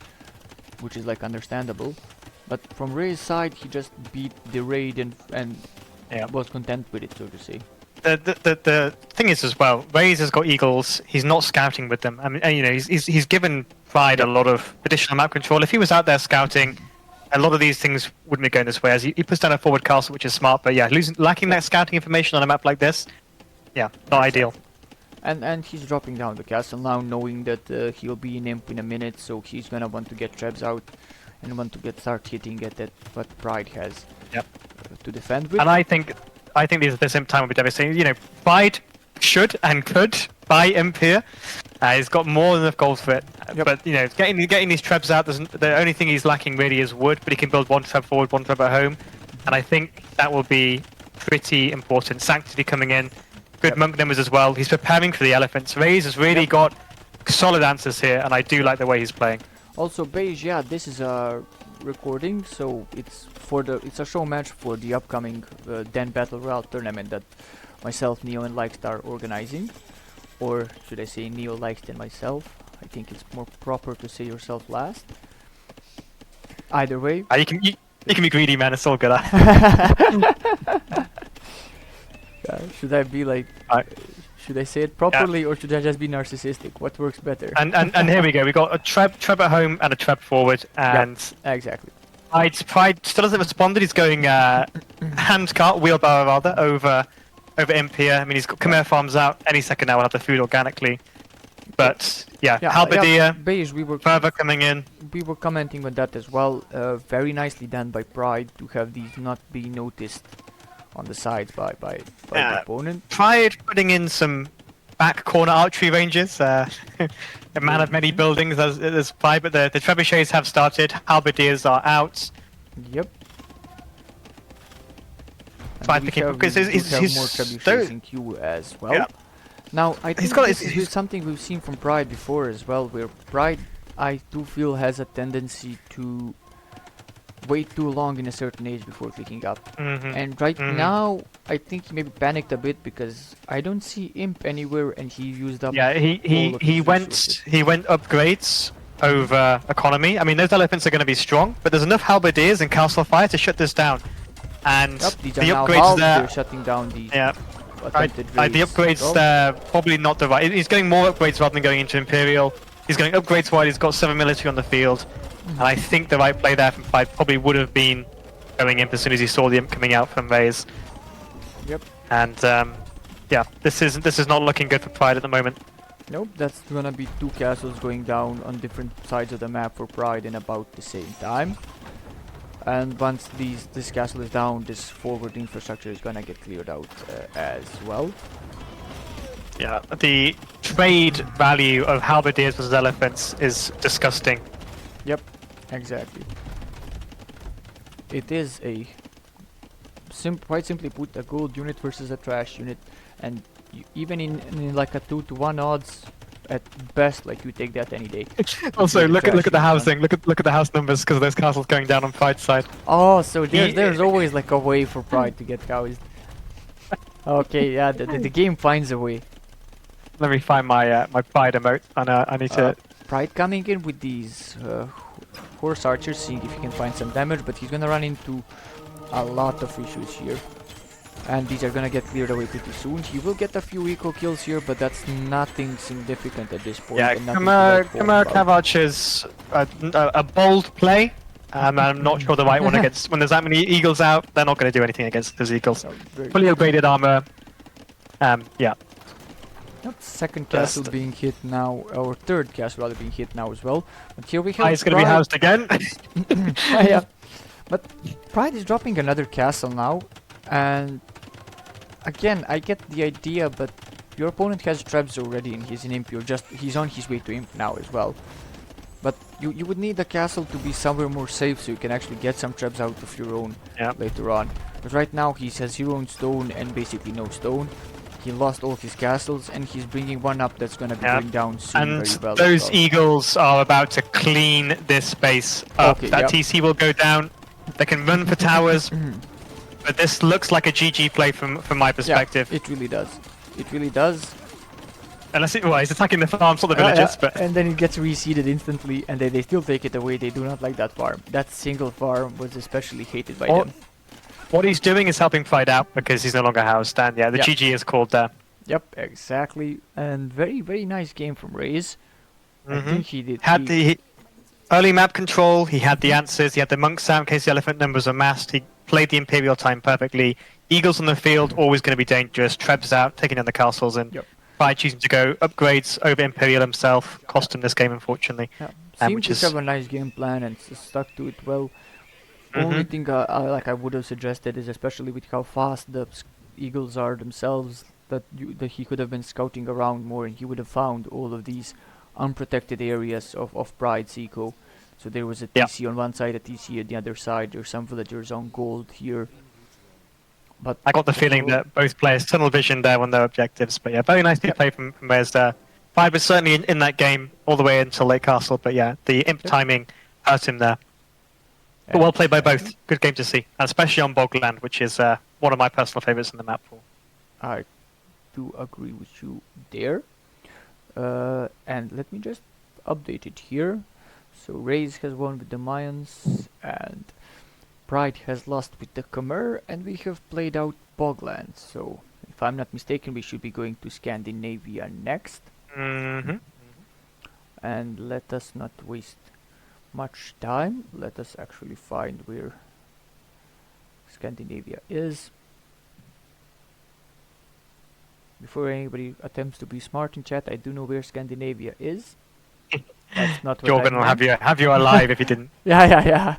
Speaker 1: which is like understandable. But from Raez's side, he just beat the raid and
Speaker 3: Yeah.
Speaker 1: was content with it, so to say.
Speaker 3: The thing is as well, Raez has got eagles. He's not scouting with them. I mean, and, you know, he's given Pride a lot of additional map control. If he was out there scouting, a lot of these things wouldn't be going this way. As he puts down a forward castle, which is smart. But yeah, lacking that scouting information on a map like this, yeah, not ideal.
Speaker 1: And he's dropping down the castle now, knowing that he'll be in imp in a minute, so he's gonna want to get trebs out and want to start hitting at that what Pride has
Speaker 3: Yep.
Speaker 1: to defend with.
Speaker 3: And I think this imp time will be devastating. You know, Pride should and could buy imp here. He's got more than enough gold for it.
Speaker 1: Yep.
Speaker 3: But you know, getting these trebs out, the only thing he's lacking really is wood. But he can build one treb forward, one treb at home, and I think that will be pretty important. Sanctity coming in, good monk numbers as well. He's preparing for the elephants. Raez has really got solid answers here, and I do like the way he's playing.
Speaker 1: Also, Beige, yeah, this is a recording, so it's a show match for the upcoming Den Battle Royale tournament that myself, Neo, and Likest are organizing. Or should I say Neo, Likest, and myself? I think it's more proper to say yourself last. Either way.
Speaker 3: You can be greedy, man. It's all good.
Speaker 1: Should I be like? Should I say it properly, or should I just be narcissistic? What works better?
Speaker 3: And here we go. We got a treb at home and a treb forward, and
Speaker 1: exactly.
Speaker 3: Pride still hasn't responded. He's going hand cart, wheelbarrow rather, over imp here. I mean, he's got Khmer farms out. Any second now, we'll have the food organically. But yeah, Halberdier,
Speaker 1: Beige,
Speaker 3: further coming in.
Speaker 1: We were commenting on that as well. Very nicely done by Pride to have these not be noticed on the sides by the opponent.
Speaker 3: Pride putting in some back corner archery ranges. A man of many buildings as Pride, but the trebuchets have started. Halberdiers are out.
Speaker 1: Yep.
Speaker 3: Pride picking because he's
Speaker 1: more trebuchets in queue as well.
Speaker 3: Yeah.
Speaker 1: Now I think this is something we've seen from Pride before as well, where Pride I do feel has a tendency to wait too long in a certain age before clicking up. And right now I think he maybe panicked a bit because I don't see imp anywhere, and he used up.
Speaker 3: Yeah, he went upgrades over economy. I mean, those elephants are going to be strong, but there's enough halberdiers and castle fire to shut this down. And
Speaker 1: these
Speaker 3: the
Speaker 1: are
Speaker 3: upgrades there,
Speaker 1: they're shutting down these.
Speaker 3: Yeah. The upgrades there probably not the right. He's getting more upgrades rather than going into Imperial. He's getting upgrades while he's got 7 military on the field. And I think the right play there from Pride probably would have been going imp as soon as he saw the imp coming out from Raez.
Speaker 1: Yep.
Speaker 3: And yeah, this is not looking good for Pride at the moment.
Speaker 1: Nope, that's gonna be 2 castles going down on different sides of the map for Pride in about the same time. And once this castle is down, this forward infrastructure is gonna get cleared out as well.
Speaker 3: Yeah, the trade value of halberdiers versus elephants is disgusting.
Speaker 1: Yep, exactly. It is a quite simply put, a gold unit versus a trash unit, and even in like a 2-to-1 odds, at best, like you take that any day.
Speaker 3: Also, look at the housing. Look at the house numbers because there's castles going down on Pride's side.
Speaker 1: Oh, so there's always like a way for Pride to get housed. Okay, yeah, the game finds a way.
Speaker 3: Let me find my my Pride emote, and I need to.
Speaker 1: Pride coming in with these horse archers, seeing if he can find some damage, but he's gonna run into a lot of issues here. And these are gonna get cleared away pretty soon. He will get a few eco kills here, but that's nothing significant at this point.
Speaker 3: Yeah, Khmer Cav Archers, a bold play. I'm not sure the right one against. When there's that many eagles out, they're not going to do anything against those eagles. Fully upgraded armor. Yeah.
Speaker 1: Second castle being hit now, or third castle rather being hit now as well. But here we have.
Speaker 3: He's going to be housed again.
Speaker 1: Yeah. But Pride is dropping another castle now, and again, I get the idea, but your opponent has trebs already and he's in imp. He's on his way to imp now as well. But you would need the castle to be somewhere more safe so you can actually get some trebs out of your own later on. But right now he has 0 stone and basically no stone. He lost all his castles, and he's bringing one up that's gonna be
Speaker 3: Yeah.
Speaker 1: going down soon
Speaker 3: And
Speaker 1: very well
Speaker 3: those
Speaker 1: as well.
Speaker 3: eagles are about to clean this space up.
Speaker 1: Okay,
Speaker 3: That
Speaker 1: yep.
Speaker 3: TC will go down. They can run for towers, but this looks like a GG play from my perspective.
Speaker 1: Yeah, it really does. It really does.
Speaker 3: Unless he's attacking the farms, not the villages. But
Speaker 1: And then it gets reseeded instantly, and they still take it away. They do not like that farm. That single farm was especially hated by them.
Speaker 3: What he's doing is helping Pride out because he's no longer housed. And yeah, the GG is called there.
Speaker 1: Yep, exactly. And very, very nice game from Raez. I think he did.
Speaker 3: Had the early map control, he had the answers, he had the monks out in case the elephant numbers are massed, he played the Imperial time perfectly. Eagles on the field, always going to be dangerous. Trebs out, taking down the castles, and Pride choosing to go upgrades over Imperial himself. Cost him this game, unfortunately.
Speaker 1: Yeah. Seemed to have a nice game plan and stuck to it well. Only thing I would have suggested is, especially with how fast the Eagles are themselves, that he could have been scouting around more, and he would have found all of these unprotected areas of Pride's eco. So there was a TC on one side, a TC on the other side. There's some villagers on gold here. But
Speaker 3: I got the feeling that both players tunnel vision there on their objectives. But yeah, very nicely played from Raez there. Pride was certainly in that game all the way until late castle. But yeah, the imp timing hurt him there. But well played by both. Good game to see, and especially on Bogland, which is one of my personal favorites in the map pool.
Speaker 1: I do agree with you there. And let me just update it here. So Raez has won with the Mayans, and Pride has lost with the Khmer, and we have played out Bogland. So if I'm not mistaken, we should be going to Scandinavia next. And let us not waste much time. Let us actually find where Scandinavia is. Before anybody attempts to be smart in chat, I do know where Scandinavia is. That's not what
Speaker 3: Jorgen will have you alive if you didn't.
Speaker 1: Yeah.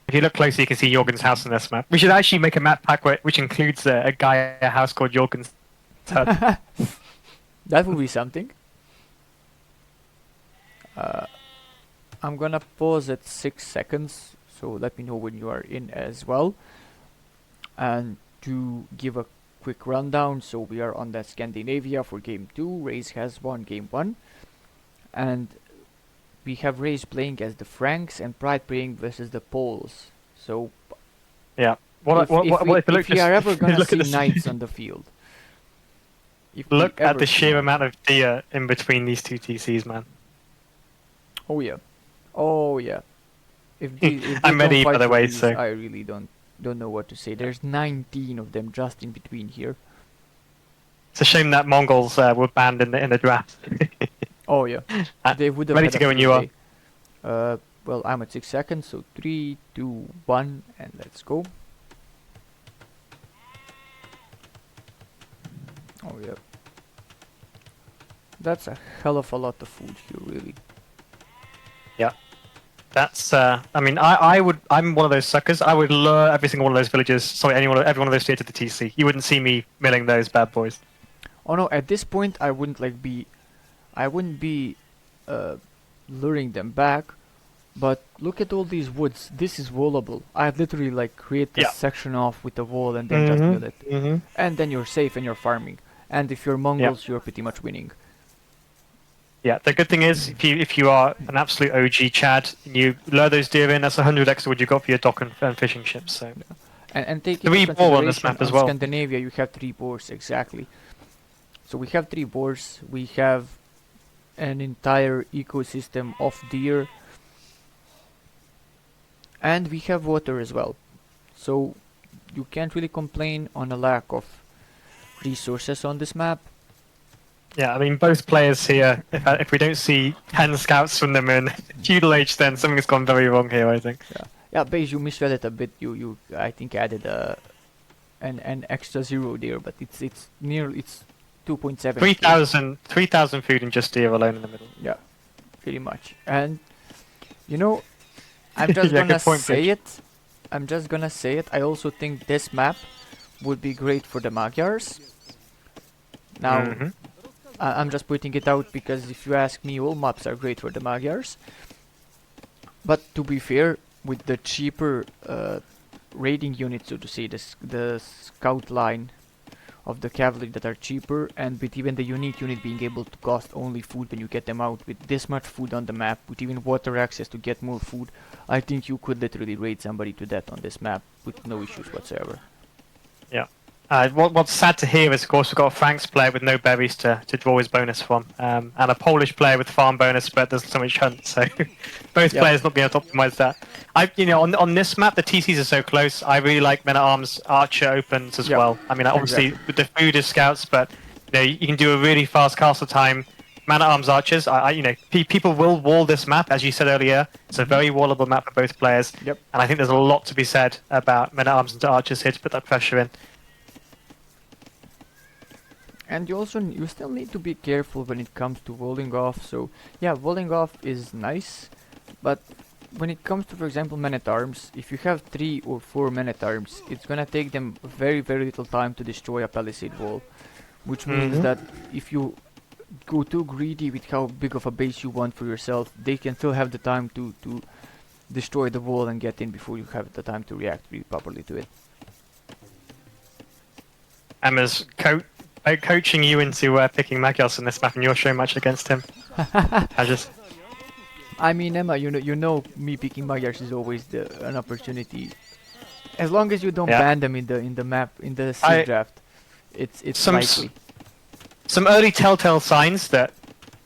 Speaker 3: If you look closely, you can see Jorgen's house on this map. We should actually make a map pack which includes a house called Jorgen's hut.
Speaker 1: That would be something. I'm gonna pause at 6 seconds, so let me know when you are in as well. And to give a quick rundown, so we are on that Scandinavia for game 2. Raez has won game 1, and we have Raez playing as the Franks and Pride playing versus the Poles. So
Speaker 3: yeah,
Speaker 1: if we are ever gonna see knights on the field,
Speaker 3: look at the sheer amount of deer in between these two TCs, man.
Speaker 1: Oh yeah. If
Speaker 3: I'm ready, by the way, so
Speaker 1: I really don't know what to say. There's 19 of them just in between here.
Speaker 3: It's a shame that Mongols were banned in the draft.
Speaker 1: Oh yeah, they would have
Speaker 3: ready to go when you are.
Speaker 1: Well, I'm at 6 seconds, so 3, 2, 1, and let's go. Oh yeah, that's a hell of a lot of food here, really.
Speaker 3: Yeah, that's. I mean, I'm one of those suckers. I would lure every single one of those villagers. Sorry, every one of those to the TC. You wouldn't see me milling those bad boys.
Speaker 1: Oh no, at this point I wouldn't be luring them back. But look at all these woods. This is wallable. I'd literally create this section off with the wall and then just build it. And then you're safe and you're farming. And if you're Mongols, you're pretty much winning.
Speaker 3: Yeah, the good thing is, if you are an absolute OG Chad, you lure those deer in, that's 100 extra wood you got for your dock and fishing ships. So,
Speaker 1: and take
Speaker 3: three boar on this map as well.
Speaker 1: Scandinavia, you have 3 boars exactly. So we have 3 boars. We have an entire ecosystem of deer, and we have water as well. So you can't really complain on a lack of resources on this map.
Speaker 3: Yeah, I mean, both players here, if we don't see 10 scouts from them in feudal age, then something's gone very wrong here, I think.
Speaker 1: Yeah, Beige, you misread it a bit. You I think added an extra 0 there, but it's 2.7.
Speaker 3: 3,000 food in just deer alone in the middle.
Speaker 1: Yeah, pretty much. And I'm just gonna say it. I'm just gonna say it. I also think this map would be great for the Magyars. Now, I'm just putting it out because if you ask me, all maps are great for the Magyars. But to be fair, with the cheaper raiding units, so to say, the scout line of the cavalry that are cheaper, and with even the unique unit being able to cost only food when you get them out, with this much food on the map, with even water access to get more food, I think you could literally raid somebody to death on this map with no issues whatsoever.
Speaker 3: Yeah. What's sad to hear is, of course, we've got a Franks player with no berries to draw his bonus from, and a Polish player with farm bonus, but there's so much hunt, so both
Speaker 1: Yep.
Speaker 3: players not being able to optimize that. On this map, the TCs are so close. I really like Men at Arms Archer opens as
Speaker 1: Yep.
Speaker 3: well. I mean, obviously
Speaker 1: Exactly.
Speaker 3: with the food is scouts, but you can do a really fast castle time. Man at Arms Archers, people will wall this map, as you said earlier. It's a very wallable map for both players,
Speaker 1: Yep.
Speaker 3: and I think there's a lot to be said about Men at Arms and Archers here to put that pressure in.
Speaker 1: And you still need to be careful when it comes to walling off. So yeah, walling off is nice, but when it comes to, for example, men-at-arms, if you have 3 or 4 men-at-arms, it's gonna take them very little time to destroy a palisade wall, which means that if you go too greedy with how big of a base you want for yourself, they can still have the time to destroy the wall and get in before you have the time to react really properly to it.
Speaker 3: Emma's coaching you into picking Magyars in this map, and you're showing much against him.
Speaker 1: I mean, Emma, you know me picking Magyars is always an opportunity. As long as you don't ban them in the map in the seed draft, it's likely.
Speaker 3: Some early telltale signs that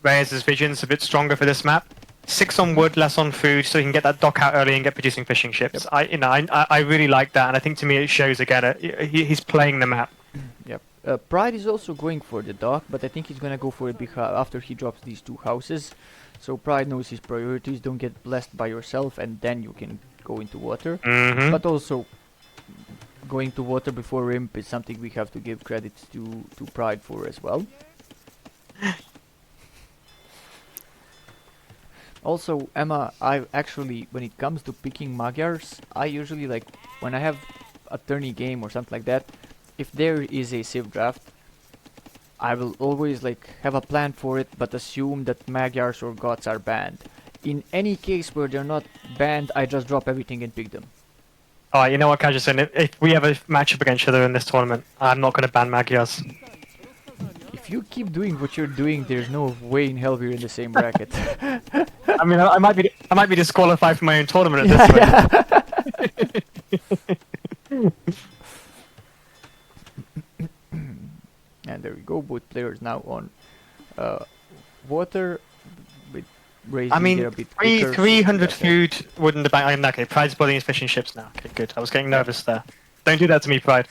Speaker 3: Raez's vision's a bit stronger for this map. 6 on wood, less on food, so he can get that dock out early and get producing fishing ships.
Speaker 1: Yep.
Speaker 3: I really like that, and I think to me it shows again. He's playing the map.
Speaker 1: Yep. Pride is also going for the dock, but I think he's gonna go for it after he drops these 2 houses. So Pride knows his priorities. Don't get blessed by yourself, and then you can go into water. But also, going to water before Imp is something we have to give credit to Pride for as well. Also, Emma, I actually, when it comes to picking Magyars, I usually when I have a tourney game or something like that, if there is a civ draft, I will always have a plan for it, but assume that Magyars or Goths are banned. In any case where they're not banned, I just drop everything and pick them.
Speaker 3: Oh, you know what, Kajarson? If we have a matchup against each other in this tournament, I'm not going to ban Magyars.
Speaker 1: If you keep doing what you're doing, there's no way in hell we're in the same bracket.
Speaker 3: I mean, I might be disqualified from my own tournament at this rate.
Speaker 1: And there we go, both players now on water, with Raez a bit quicker.
Speaker 3: 300 food wouldn't have been... Okay, Pride's building his fishing ships now. Okay, good. I was getting nervous there. Don't do that to me, Pride.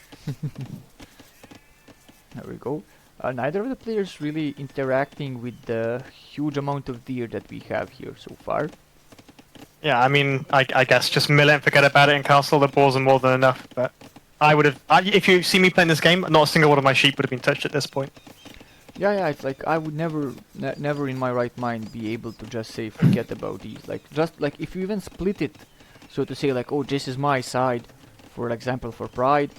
Speaker 1: There we go. Neither of the players really interacting with the huge amount of deer that we have here so far.
Speaker 3: Yeah, I mean, I guess just mill it and forget about it in Castle. The balls are more than enough, but... I would have... if you see me playing this game, not a single one of my sheep would have been touched at this point.
Speaker 1: Yeah, it's I would never in my right mind be able to just say forget about these. If you even split it, so to say oh, this is my side, for example, for Pride,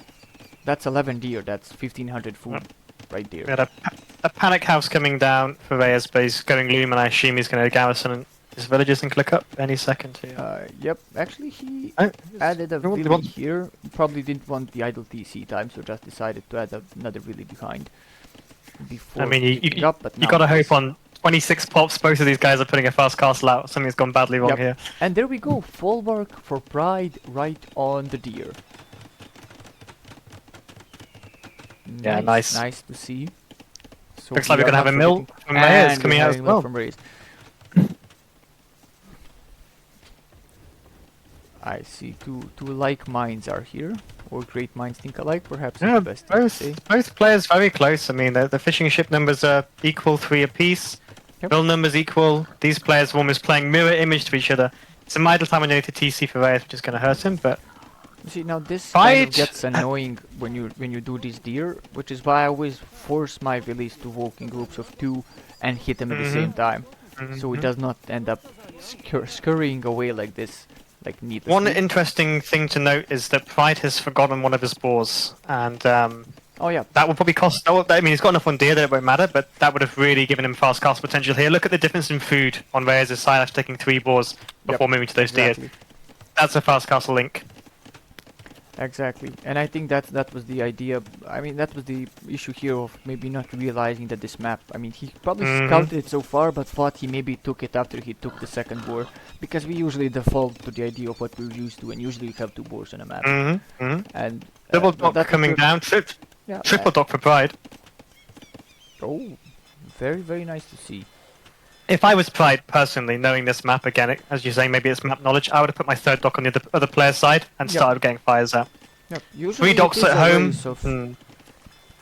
Speaker 1: that's 11 deer, that's 1500 food right there.
Speaker 3: We had a panic house coming down for Raez, but he's going Loom, and I assume he's going to garrison and his villagers can click up any second here.
Speaker 1: Yep, actually he added a village here. Probably didn't want the idle TC time, so just decided to add another village behind. Before
Speaker 3: I mean, you
Speaker 1: now
Speaker 3: gotta hope on 26 pops both of these guys are putting a fast castle out. Something's gone badly wrong here.
Speaker 1: And there we go, Folwark for Pride right on the deer.
Speaker 3: Yeah, nice.
Speaker 1: Nice to see. So
Speaker 3: looks like we're gonna have a mill from Raez coming out as well.
Speaker 1: From Raez. I see two like minds are here, or great minds think alike, perhaps.
Speaker 3: Yeah,
Speaker 1: best to say.
Speaker 3: both players very close. I mean, the fishing ship numbers are equal, 3 apiece.
Speaker 1: Yep.
Speaker 3: Mill numbers equal. These players are almost playing mirror image to each other. Some idle time on to TC for Raez, which is going to hurt him, but...
Speaker 1: You see, now this kind of gets annoying when you do this deer, which is why I always force my village to walk in groups of 2 and hit them at the same time, so it does not end up scurrying away like this. Needlessly.
Speaker 3: One interesting thing to note is that Pride has forgotten one of his boars, and
Speaker 1: oh yeah,
Speaker 3: that will probably cost. I mean, he's got enough on deer that it won't matter, but that would have really given him fast castle potential here. Look at the difference in food on Raez's side after taking 3 boars before moving to those deer. That's a fast castle link.
Speaker 1: Exactly, and I think that was the idea. I mean, that was the issue here of maybe not realizing that this map. I mean, he probably
Speaker 3: Mm-hmm.
Speaker 1: scouted it so far, but thought he maybe took it after he took the second boar, because we usually default to the idea of what we're used to, and usually we have two boars on a map.
Speaker 3: Mm-hmm. Mm-hmm.
Speaker 1: And
Speaker 3: Double
Speaker 1: well,
Speaker 3: dock
Speaker 1: that's what
Speaker 3: coming
Speaker 1: we're.
Speaker 3: down.
Speaker 1: Yeah.
Speaker 3: Triple dock for Pride.
Speaker 1: Oh, very nice to see.
Speaker 3: If I was Pride personally, knowing this map again, as you're saying, maybe it's map knowledge, I would have put my third dock on the other player's side and
Speaker 1: Yep.
Speaker 3: started getting fires out.
Speaker 1: Yep.
Speaker 3: 3
Speaker 1: Usually it
Speaker 3: docks
Speaker 1: is
Speaker 3: at
Speaker 1: a
Speaker 3: home.
Speaker 1: race of.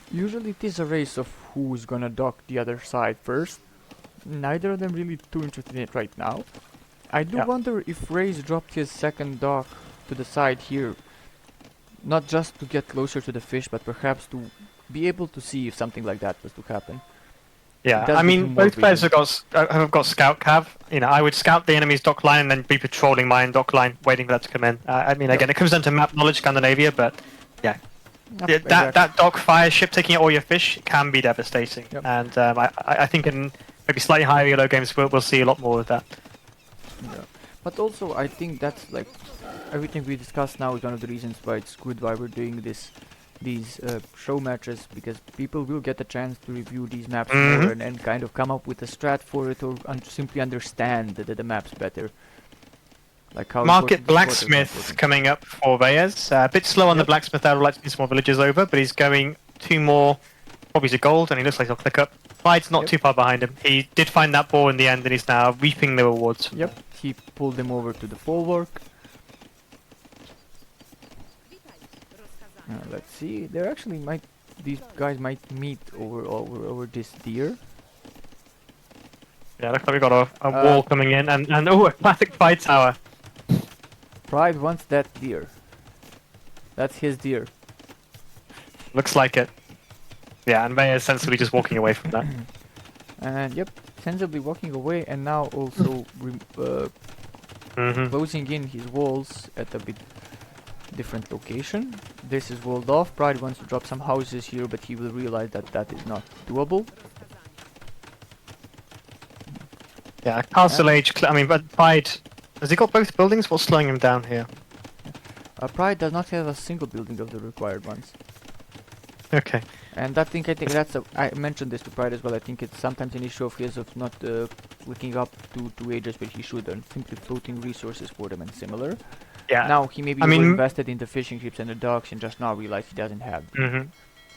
Speaker 1: Usually it is a race of who's gonna dock the other side first. Neither of them really too interested in it right now. I do
Speaker 3: Yeah.
Speaker 1: wonder if Raez dropped his second dock to the side here, not just to get closer to the fish, but perhaps to be able to see if something like that was to happen.
Speaker 3: Yeah,
Speaker 1: does
Speaker 3: I
Speaker 1: give
Speaker 3: mean,
Speaker 1: him more
Speaker 3: both players
Speaker 1: vision.
Speaker 3: have got scout cav. You know, I would scout the enemy's dock line and then be patrolling my own dock line, waiting for that to come in. I mean,
Speaker 1: Yep.
Speaker 3: again, it comes down to map knowledge, Scandinavia, but
Speaker 1: Yep,
Speaker 3: yeah,
Speaker 1: exactly.
Speaker 3: that dock fire ship taking out all your fish can be devastating.
Speaker 1: Yep.
Speaker 3: And I think in maybe slightly higher elo games we'll see a lot more of that.
Speaker 1: Yeah. But also, I think that's like everything we discussed now is one of the reasons why it's good why we're doing these show matches, because people will get a chance to review these maps more and kind of come up with a strat for it, or simply understand the maps better. Like how
Speaker 3: Market
Speaker 1: important the quarters are
Speaker 3: blacksmith
Speaker 1: important.
Speaker 3: coming up for Raez. A bit slow on the
Speaker 1: Yep.
Speaker 3: blacksmith. I would like to see some more villagers over, but he's going 2 more copies of gold, and he looks like he'll click up. Pride's not
Speaker 1: Yep.
Speaker 3: too far behind him. He did find that boar in the end, and he's now reaping the rewards. From
Speaker 1: Yep, he pulled them over to the bulwark. Let's see. They're actually might these guys might meet over this deer.
Speaker 3: Yeah, looks like we got a wall coming in, and oh, a classic Pride tower.
Speaker 1: Pride wants that deer. That's his deer.
Speaker 3: Looks like it. Yeah, and May is sensibly just walking away from that.
Speaker 1: And yep, sensibly walking away, and now also closing in his walls at a bit different location. This is walled off. Pride wants to drop some houses here, but he will realize that that is not doable.
Speaker 3: Yeah, Castle Age. I mean, but Pride. Has he got both buildings? What's slowing him down here?
Speaker 1: Pride does not have a single building of the required ones.
Speaker 3: Okay.
Speaker 1: And I think that's I mentioned this to Pride as well. I think it's sometimes an issue of his of not looking up to ages where he should, and simply floating resources for them and similar.
Speaker 3: Yeah.
Speaker 1: Now he maybe
Speaker 3: I mean,
Speaker 1: invested in the fishing ships and the docks and just now realized he doesn't have them.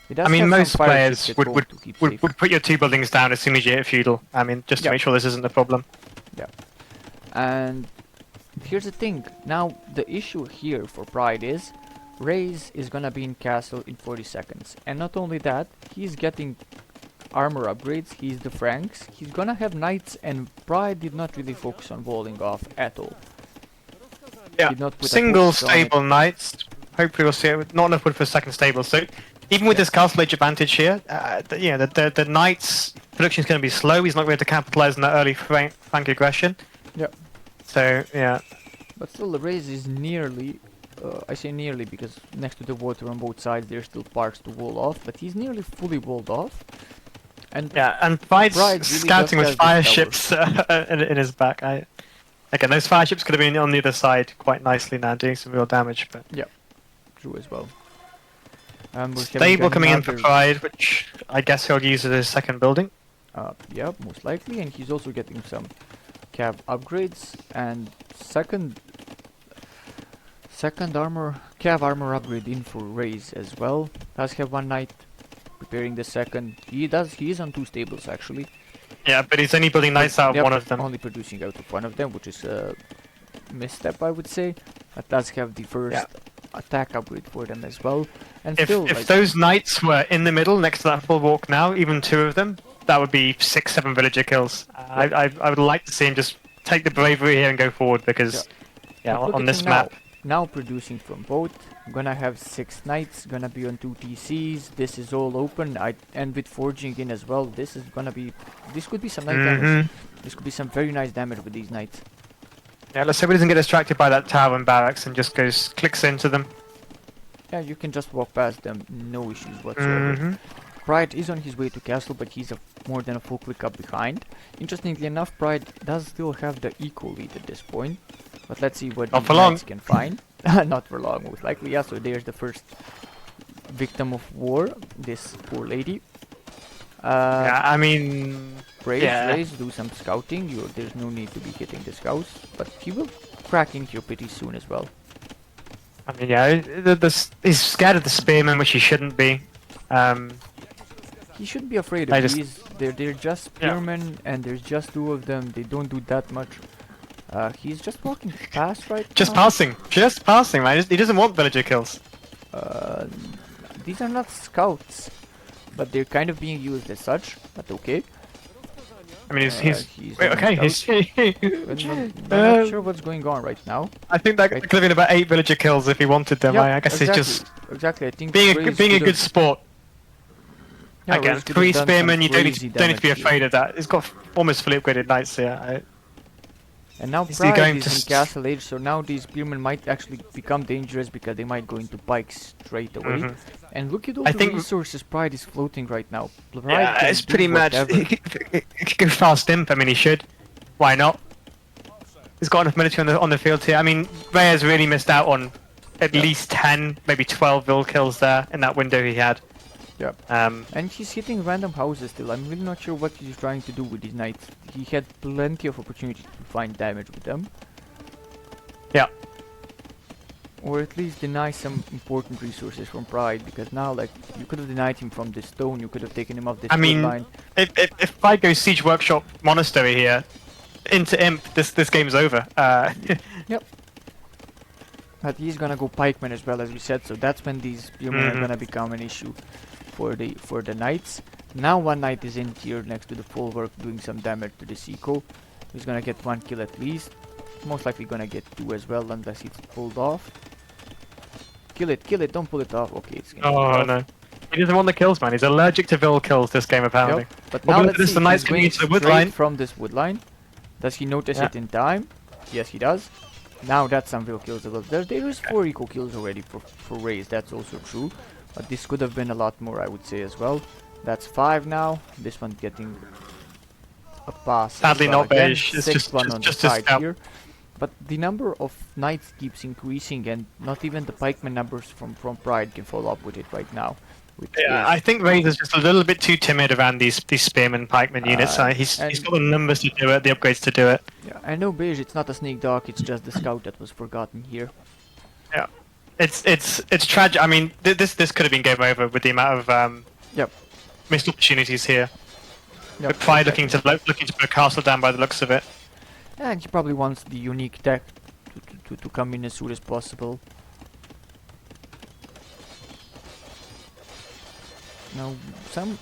Speaker 1: He does
Speaker 3: I mean,
Speaker 1: have some
Speaker 3: most
Speaker 1: fire
Speaker 3: players
Speaker 1: ships at
Speaker 3: would
Speaker 1: home
Speaker 3: would,
Speaker 1: to keep
Speaker 3: would
Speaker 1: safe.
Speaker 3: would put your 2 buildings down as soon as you hit feudal. I mean, just to
Speaker 1: Yep.
Speaker 3: make sure this isn't a problem.
Speaker 1: And here's the thing. Now the issue here for Pride is Raez is gonna be in castle in 40 seconds, and not only that, he's getting armor upgrades. He's the Franks. He's gonna have knights, and Pride did not really focus on walling off at all.
Speaker 3: Yeah.
Speaker 1: Did not put a
Speaker 3: Single
Speaker 1: focus on it.
Speaker 3: stable knights. Hopefully we'll see it. Not enough wood for a second stable. So even with this Castle Age advantage here, the knights production is going to be slow. He's not going to capitalize on that early Frank aggression.
Speaker 1: Yep.
Speaker 3: So yeah.
Speaker 1: But still, the Raez is nearly. I say nearly because next to the water on both sides, there's still parts to wall off. But he's nearly fully walled off. And
Speaker 3: Yeah, and Pride's
Speaker 1: Pride really
Speaker 3: scouting
Speaker 1: does
Speaker 3: with
Speaker 1: have
Speaker 3: fire
Speaker 1: this
Speaker 3: ships in his back. Again, those fire ships could have been on the other side quite nicely now, doing some real damage. But
Speaker 1: true as well. We're having
Speaker 3: stable coming in for
Speaker 1: another-
Speaker 3: Pride, which I guess he'll use as his second building.
Speaker 1: Yeah, most likely, and he's also getting some cav upgrades and second cav armor upgrade in for Raez as well. Does have one knight preparing the second. He is on 2 stables actually.
Speaker 3: Yeah, but he's only building knights out of
Speaker 1: Yep,
Speaker 3: one of them.
Speaker 1: only producing out of one of them, which is a misstep, I would say. But does have the first attack upgrade for them as well. And
Speaker 3: If
Speaker 1: still,
Speaker 3: if those knights were in the middle next to that bulwark now, even 2 of them, that would be 6, 7 villager kills. I would like to see him just take the bravery here and go forward because
Speaker 1: But look
Speaker 3: on
Speaker 1: at
Speaker 3: this
Speaker 1: him
Speaker 3: map.
Speaker 1: now producing from both. Gonna have 6 knights, gonna be on 2 TCs. This is all open. And with forging in as well. This could be some nice damage. This could be some very nice damage with these knights.
Speaker 3: Yeah, let's hope he doesn't get distracted by that tower and barracks and just clicks into them.
Speaker 1: Yeah, you can just walk past them, no issues whatsoever. Pride is on his way to castle, but he's more than a full click up behind. Interestingly enough, Pride does still have the eco lead at this point. But let's see what
Speaker 3: Not
Speaker 1: these
Speaker 3: for long.
Speaker 1: knights can find. Not for long, most likely. Yeah, so there's the first victim of war, this poor lady.
Speaker 3: Yeah, I mean, yeah.
Speaker 1: Raez, do some scouting. There's no need to be hitting the scouts, but he will crack in here pretty soon as well.
Speaker 3: I mean, yeah, he's scared of the spearmen, which he shouldn't be.
Speaker 1: He shouldn't be afraid
Speaker 3: I
Speaker 1: of
Speaker 3: just-
Speaker 1: these. They're just spearmen, and there's just 2 of them. They don't do that much. He's just walking past right
Speaker 3: Just
Speaker 1: now.
Speaker 3: passing, man. He doesn't want villager kills.
Speaker 1: These are not scouts, but they're kind of being used as such. But okay.
Speaker 3: I mean, he's wait,
Speaker 1: an
Speaker 3: okay,
Speaker 1: scout.
Speaker 3: he's.
Speaker 1: I'm not sure what's going on right now.
Speaker 3: I think that could have been about 8 villager kills if he wanted them.
Speaker 1: Yep,
Speaker 3: I guess
Speaker 1: exactly,
Speaker 3: he's just
Speaker 1: exactly. I think
Speaker 3: being
Speaker 1: Raez
Speaker 3: a
Speaker 1: could've-
Speaker 3: good sport.
Speaker 1: yeah,
Speaker 3: Again,
Speaker 1: Raez could've
Speaker 3: 3
Speaker 1: done some
Speaker 3: spearmen. You don't
Speaker 1: crazy
Speaker 3: need to be
Speaker 1: damage here.
Speaker 3: afraid of that. He's got almost fully upgraded knights here.
Speaker 1: And now
Speaker 3: Is he
Speaker 1: Pride
Speaker 3: going
Speaker 1: is
Speaker 3: to
Speaker 1: in
Speaker 3: s-
Speaker 1: Castle Age, so now these spearmen might actually become dangerous because they might go into pikes straight away.
Speaker 3: Mhm.
Speaker 1: And look at all
Speaker 3: I
Speaker 1: the
Speaker 3: think-
Speaker 1: resources Pride is floating right now. Pride
Speaker 3: Yeah,
Speaker 1: can
Speaker 3: it's
Speaker 1: do
Speaker 3: pretty much.
Speaker 1: whatever.
Speaker 3: He could go fast imp. I mean, he should. Why not? He's got enough military on the field here. I mean, Raez really missed out on at least 10, maybe 12 vill kills there in that window he had.
Speaker 1: Yep.
Speaker 3: Um,
Speaker 1: And he's hitting random houses still. I'm really not sure what he's trying to do with these knights. He had plenty of opportunity to find damage with them.
Speaker 3: Yeah.
Speaker 1: Or at least deny some important resources from Pride, because now, like, you could have denied him from this stone, you could have taken him off this
Speaker 3: I mean,
Speaker 1: wood line.
Speaker 3: if I go Siege Workshop Monastery here, into Imp, this game's over.
Speaker 1: But he's gonna go pikeman as well, as we said, so that's when these spearmen are
Speaker 3: Mhm.
Speaker 1: gonna become an issue for the knights. Now one knight is in here next to the bulwark doing some damage to the Seco. He's gonna get 1 kill at least. Most likely gonna get 2 as well unless it's pulled off. Kill it, don't pull it off. Okay, it's gonna pull it
Speaker 3: Oh
Speaker 1: off.
Speaker 3: no. He doesn't want the kills, man. He's allergic to vill kills this game, apparently.
Speaker 1: Yep. But
Speaker 3: Well,
Speaker 1: now
Speaker 3: look
Speaker 1: let's
Speaker 3: at this,
Speaker 1: see,
Speaker 3: the knight's
Speaker 1: he's
Speaker 3: coming
Speaker 1: going
Speaker 3: into the wood
Speaker 1: straight
Speaker 3: line.
Speaker 1: from this wood line. Does he notice
Speaker 3: Yeah.
Speaker 1: it in time? Yes, he does. Now that's some real kills. There is 4 eco kills already for Raez, that's also true. But this could have been a lot more, I would say, as well. That's 5 now. This one getting a pass. as
Speaker 3: Sadly
Speaker 1: well
Speaker 3: not
Speaker 1: again.
Speaker 3: beige, it's
Speaker 1: 6th one on
Speaker 3: just
Speaker 1: the
Speaker 3: a
Speaker 1: side
Speaker 3: scout.
Speaker 1: here. But the number of knights keeps increasing, and not even the pikeman numbers from Pride can follow up with it right now. Which
Speaker 3: Yeah,
Speaker 1: is
Speaker 3: I think Raez is just a little bit too timid around these spearmen, pikeman units. He's
Speaker 1: and-
Speaker 3: got the numbers to do it, the upgrades to do it.
Speaker 1: yeah, I know beige, it's not a sneak dog, it's just the scout that was forgotten here.
Speaker 3: It's tragic. I mean, this could have been game over with the amount of
Speaker 1: Yep.
Speaker 3: missed opportunities here.
Speaker 1: Yep,
Speaker 3: But Pride
Speaker 1: exactly.
Speaker 3: looking to put a castle down by the looks of it.
Speaker 1: And he probably wants the unique tech to come in as soon as possible. Now,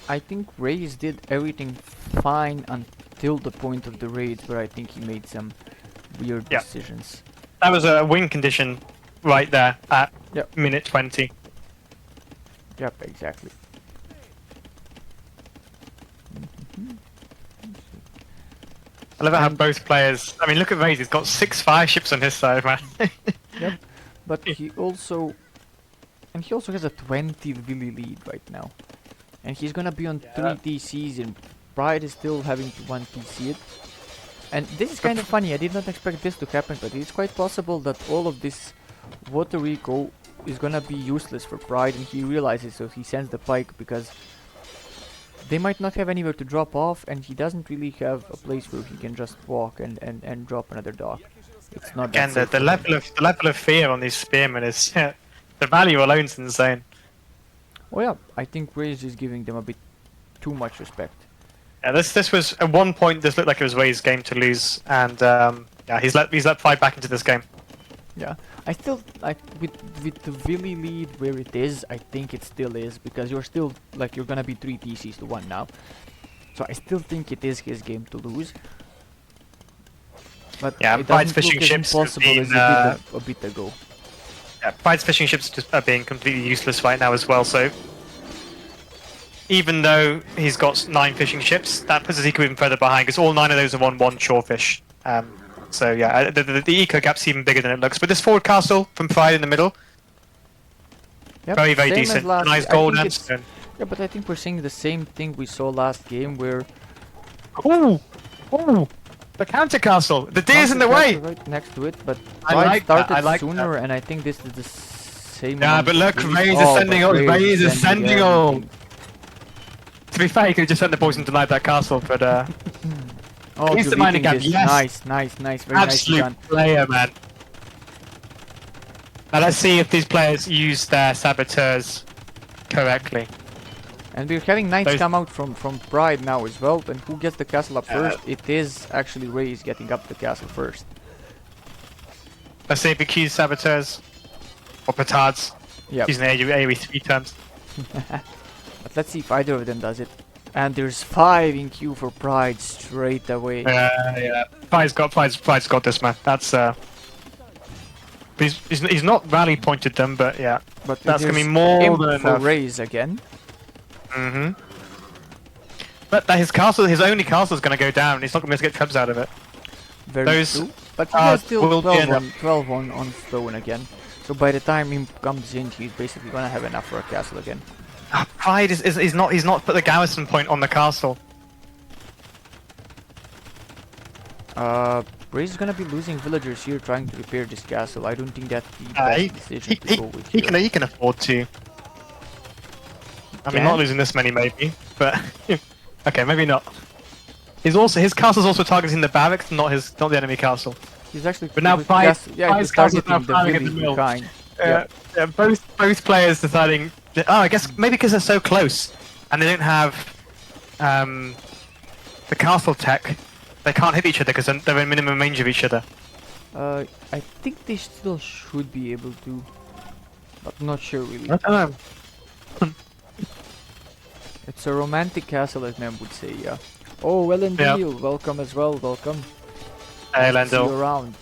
Speaker 1: I think Raez did everything fine until the point of the raid, where I think he made some weird
Speaker 3: Yeah.
Speaker 1: decisions.
Speaker 3: That was a win condition right there at
Speaker 1: Yep.
Speaker 3: minute 20.
Speaker 1: Yep, exactly. Mhm.
Speaker 3: I love how
Speaker 1: And-
Speaker 3: both players. I mean, look at Raez. He's got 6 ships on his side, man.
Speaker 1: But he also has a 20 Willy lead right now, and he's gonna be on 3 TCs, and Pride is still having to 1 TC it. And this is kind of funny. I did not expect this to happen, but it's quite possible that all of this water eco is gonna be useless for Pride, and he realizes, so he sends the pike because they might not have anywhere to drop off, and he doesn't really have a place where he can just walk and drop another dock. It's not
Speaker 3: Again,
Speaker 1: that safe
Speaker 3: the
Speaker 1: for him.
Speaker 3: level of fear on these spearmen is the value alone is insane.
Speaker 1: Oh yeah, I think Raez is giving them a bit too much respect.
Speaker 3: Yeah, this was at one point. This looked like it was Raez's game to lose, and yeah, he's let Pride back into this game.
Speaker 1: Yeah, I still like with the Willy lead where it is. I think it still is, because you're still like you're gonna be 3 TCs to 1 now. So I still think it is his game to lose. But
Speaker 3: Yeah,
Speaker 1: it
Speaker 3: Pride's
Speaker 1: doesn't
Speaker 3: fishing
Speaker 1: look as
Speaker 3: ships have
Speaker 1: impossible as
Speaker 3: been,
Speaker 1: it did a bit ago.
Speaker 3: Yeah, Pride's fishing ships just are being completely useless right now as well. So even though he's got 9 fishing ships, that puts his eco even further behind because all 9 of those are on 1 shorefish. So yeah, the eco gap's even bigger than it looks. But this forward castle from Pride in the middle,
Speaker 1: Yep,
Speaker 3: very
Speaker 1: same as
Speaker 3: decent.
Speaker 1: last
Speaker 3: Nice
Speaker 1: I
Speaker 3: gold
Speaker 1: think
Speaker 3: and
Speaker 1: it's-
Speaker 3: stone.
Speaker 1: Yeah, but I think we're seeing the same thing we saw last game, where
Speaker 3: Ooh, ooh. The counter castle. The deer's in the
Speaker 1: Counter
Speaker 3: way.
Speaker 1: castle right next to it, but
Speaker 3: I
Speaker 1: Pride
Speaker 3: like that,
Speaker 1: started
Speaker 3: I like
Speaker 1: sooner, and I think this is the same.
Speaker 3: Yeah,
Speaker 1: amount
Speaker 3: but
Speaker 1: of
Speaker 3: look,
Speaker 1: release.
Speaker 3: Raez is
Speaker 1: Oh,
Speaker 3: sending
Speaker 1: but
Speaker 3: all. Raez is
Speaker 1: sending
Speaker 3: sending all.
Speaker 1: everything.
Speaker 3: To be fair, he could have just sent the boys and denied that castle, but
Speaker 1: Oh,
Speaker 3: he's the mining
Speaker 1: deleting
Speaker 3: camp.
Speaker 1: this.
Speaker 3: Yes,
Speaker 1: Nice, very nicely
Speaker 3: absolute
Speaker 1: done.
Speaker 3: player, man. Now let's see if these players use their saboteurs correctly.
Speaker 1: And we're having knights
Speaker 3: Those-
Speaker 1: come out from Pride now as well. And who gets the castle up
Speaker 3: Yeah.
Speaker 1: first? It is actually Raez getting up the castle first.
Speaker 3: Let's see if he cues saboteurs or petards.
Speaker 1: Yep.
Speaker 3: Using AoE 3 terms.
Speaker 1: But let's see if either of them does it. And there's 5 in queue for Pride straight away.
Speaker 3: Yeah. Pride's got this, man. That's he's not rally pointed them, but yeah.
Speaker 1: But
Speaker 3: That's gonna be
Speaker 1: there's
Speaker 3: more
Speaker 1: imp
Speaker 3: than
Speaker 1: for
Speaker 3: enough.
Speaker 1: Raez again.
Speaker 3: But that his only castle is gonna go down. He's not gonna be able to get trebs out of it.
Speaker 1: Very
Speaker 3: Those,
Speaker 1: true. But he has still
Speaker 3: will be
Speaker 1: 12
Speaker 3: enough.
Speaker 1: on, 12 on stone again. So by the time he comes in, he's basically gonna have enough for a castle again.
Speaker 3: Pride is not. He's not put the garrison point on the castle.
Speaker 1: Raez is gonna be losing villagers here trying to repair this castle. I don't think that's the
Speaker 3: He,
Speaker 1: best decision to go with
Speaker 3: he
Speaker 1: here.
Speaker 3: can afford to. I mean,
Speaker 1: can?
Speaker 3: not losing this many maybe, but okay, maybe not. His castle's also targeting the barracks, not the enemy castle.
Speaker 1: He's actually
Speaker 3: But now
Speaker 1: his
Speaker 3: Pride-
Speaker 1: yeah,
Speaker 3: Pride's
Speaker 1: he's
Speaker 3: castle's now
Speaker 1: targeting the
Speaker 3: firing at the
Speaker 1: village
Speaker 3: mill.
Speaker 1: behind. Yeah.
Speaker 3: Yeah, both players deciding. Oh, I guess maybe because they're so close and they don't have the castle tech, they can't hit each other because they're in minimum range of each other.
Speaker 1: I think they still should be able to, but not sure really.
Speaker 3: I don't know.
Speaker 1: It's a romantic castle, as men would say. Yeah. Oh, well and
Speaker 3: Yeah.
Speaker 1: deal. Welcome as well. Welcome.
Speaker 3: Hey,
Speaker 1: Nice to see you
Speaker 3: Lendl.
Speaker 1: around.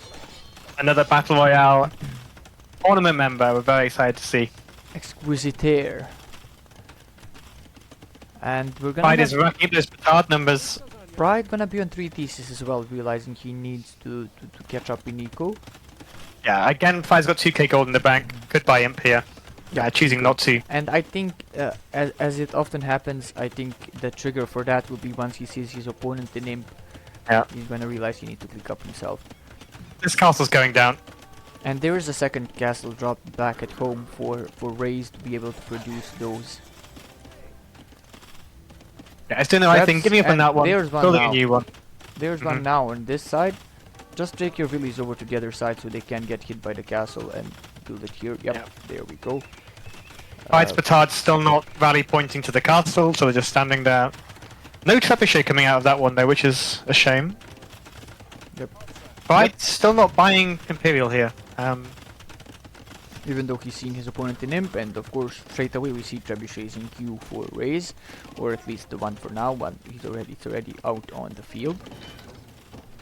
Speaker 3: Another Battle Royale tournament member. We're very excited to see.
Speaker 1: Exquisitaire. And we're gonna
Speaker 3: Pride
Speaker 1: have
Speaker 3: is racking up those petard numbers.
Speaker 1: Pride gonna be on 3 theses as well, realizing he needs to catch up in eco.
Speaker 3: Yeah, again, Pride's got 2k gold in the bank. Could buy imp here. Yeah, choosing not to.
Speaker 1: And I think, as it often happens, I think the trigger for that will be once he sees his opponent in imp.
Speaker 3: Yeah.
Speaker 1: He's gonna realize he needs to click up himself.
Speaker 3: This castle's going down.
Speaker 1: And there is a second castle dropped back at home for Raez to be able to produce those.
Speaker 3: Yeah, it's doing the right thing.
Speaker 1: That's-
Speaker 3: Giving up on
Speaker 1: and
Speaker 3: that one.
Speaker 1: there's one
Speaker 3: Building
Speaker 1: now.
Speaker 3: a new one.
Speaker 1: There's one now on this side. Just take your villies over to the other side so they can get hit by the castle and build it here. Yep,
Speaker 3: Yep.
Speaker 1: there we go.
Speaker 3: Pride's petard's still not rally pointing to the castle, so they're just standing there. No trebuchet coming out of that one though, which is a shame.
Speaker 1: Yep.
Speaker 3: Pride's still not buying Imperial here.
Speaker 1: Even though he's seeing his opponent in imp, and of course straight away we see trebuchets in queue for Raez, or at least the one for now. But it's already out on the field.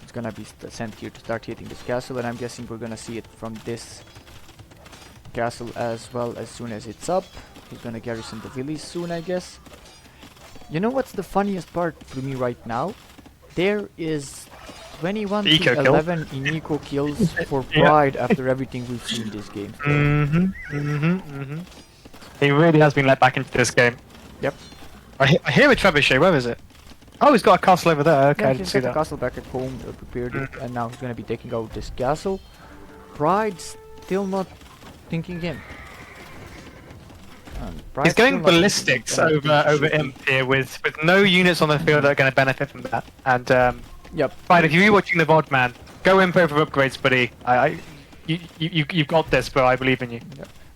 Speaker 1: It's gonna be sent here to start hitting this castle, and I'm guessing we're gonna see it from this castle as well as soon as it's up. He's gonna garrison the village soon, I guess. You know what's the funniest part for me right now? There is 21
Speaker 3: Eco
Speaker 1: to
Speaker 3: kill.
Speaker 1: 11 in eco kills for
Speaker 3: Yeah.
Speaker 1: Pride after everything we've seen this game.
Speaker 3: He really has been let back into this game.
Speaker 1: Yep.
Speaker 3: I hear a trebuchet. Where is it? Oh, he's got a castle over there. Okay, I
Speaker 1: Yeah,
Speaker 3: didn't
Speaker 1: he's
Speaker 3: see
Speaker 1: got the
Speaker 3: that.
Speaker 1: castle back at home, prepared it, and now he's gonna be taking out this castle. Pride still not thinking in.
Speaker 3: He's going ballistics over imp here with no units on the field that are going to benefit from that. And
Speaker 1: Yep.
Speaker 3: Pride, if you're watching the VOD, man, go imp over upgrades, buddy. You've got this, bro. I believe in you.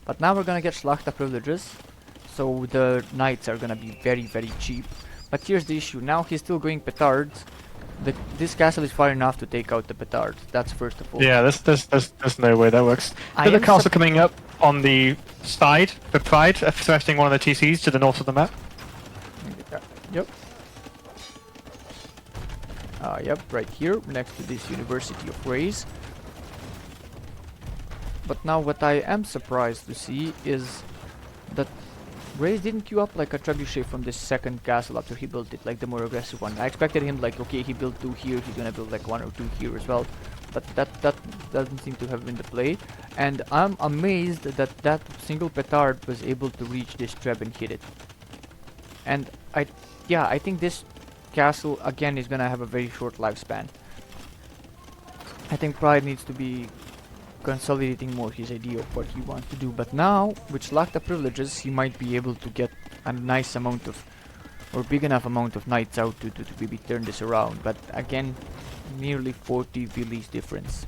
Speaker 1: But now we're gonna get Schlachta privileges, so the knights are gonna be very, very cheap. But here's the issue, now he's still going petards. This castle is far enough to take out the petards, that's first of all.
Speaker 3: Yeah, there's no way that works.
Speaker 1: I
Speaker 3: There's a
Speaker 1: am
Speaker 3: castle coming up on the side for Pride, threatening one of the TCs to the north of the map.
Speaker 1: Yep. Yep, right here, next to this University of Raez. But now what I am surprised to see is that Raez didn't queue up like a trebuchet from this second castle after he built it, like the more aggressive one. I expected him like, okay, he built 2 here, he's gonna build like 1 or 2 here as well. But that doesn't seem to have been the play. And I'm amazed that that single petard was able to reach this treb and hit it. And I think this castle again is gonna have a very short lifespan. I think Pride needs to be consolidating more his idea of what he wants to do. But now, with Slakta privileges, he might be able to get a nice amount of, or big enough amount of knights out to maybe turn this around. But again, nearly 40 villies difference.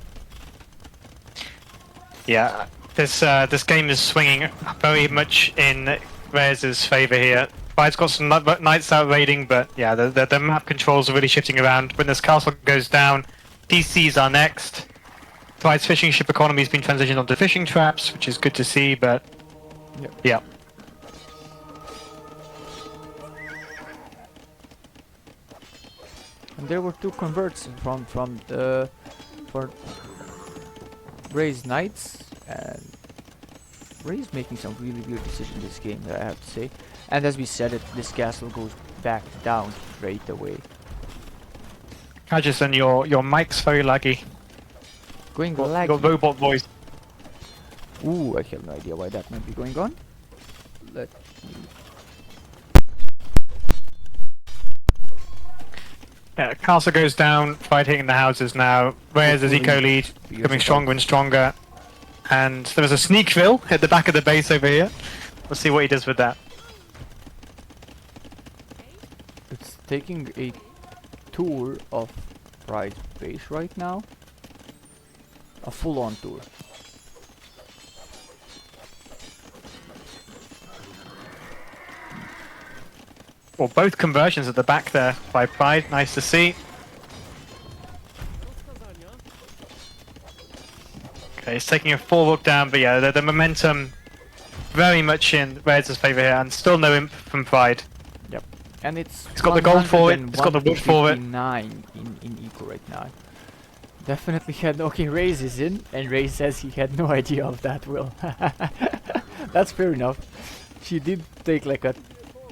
Speaker 3: Yeah, this game is swinging very much in Raez's favour here. Pride's got some knights out raiding, but yeah, the map controls are really shifting around. When this castle goes down, DCs are next. Pride's fishing ship economy has been transitioned onto fishing traps, which is good to see, but
Speaker 1: Yep.
Speaker 3: yeah.
Speaker 1: And there were two converts from the for Raez Knights, and Raez making some really weird decisions this game, that I have to say. And as we said it, this castle goes back down straight away.
Speaker 3: Kajarson, your mic's very laggy.
Speaker 1: Going
Speaker 3: Your
Speaker 1: laggy.
Speaker 3: robot voice.
Speaker 1: Ooh, I have no idea why that might be going on. Let me...
Speaker 3: Yeah, castle goes down, Pride hitting the houses now. Raez as eco lead, becoming stronger and stronger. And there was a sneakville at the back of the base over here. We'll see what he does with that.
Speaker 1: It's taking a tour of Pride's base right now. A full-on tour.
Speaker 3: Well, both conversions at the back there by Pride. Nice to see. Okay, he's taking a forward down, but yeah, the momentum very much in Raez's favour here, and still no imp from Pride.
Speaker 1: Yep. And it's
Speaker 3: got the gold for it, it's got the wood for it.
Speaker 1: 159 in eco right now. Definitely had... Okay, Raez is in, and Raez says he had no idea of that, Will. That's fair enough. She did take like a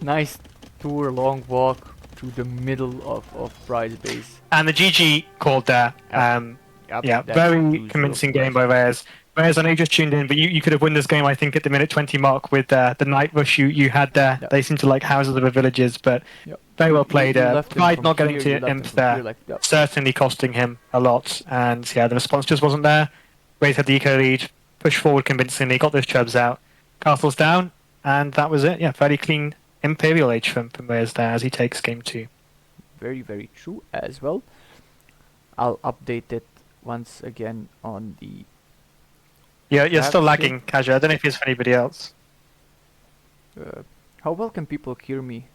Speaker 1: nice tour, long walk through the middle of Pride's base.
Speaker 3: And the GG called there.
Speaker 1: Yep,
Speaker 3: Yeah,
Speaker 1: that's
Speaker 3: very
Speaker 1: 2-0
Speaker 3: convincing
Speaker 1: for
Speaker 3: game by Raez. Raez, I know you just tuned in, but you could have won this game, I think, at the minute 20 mark with the night rush you had there.
Speaker 1: Yep.
Speaker 3: They seem to like houses over villages, but
Speaker 1: Yep.
Speaker 3: very well played.
Speaker 1: You left him
Speaker 3: Pride
Speaker 1: from
Speaker 3: not getting
Speaker 1: here, you
Speaker 3: to
Speaker 1: left
Speaker 3: imp
Speaker 1: him from
Speaker 3: there,
Speaker 1: here, like, yep.
Speaker 3: certainly costing him a lot. And yeah, the response just wasn't there. Raez had the eco lead, pushed forward convincingly, got those chubs out. Castle's down, and that was it. Yeah, fairly clean Imperial Age from Raez there as he takes game 2.
Speaker 1: Very, very true as well. I'll update it once again on the...
Speaker 3: You're still
Speaker 1: That's
Speaker 3: lagging, Kaja. I don't know if it's for anybody else.
Speaker 1: How well can people hear me?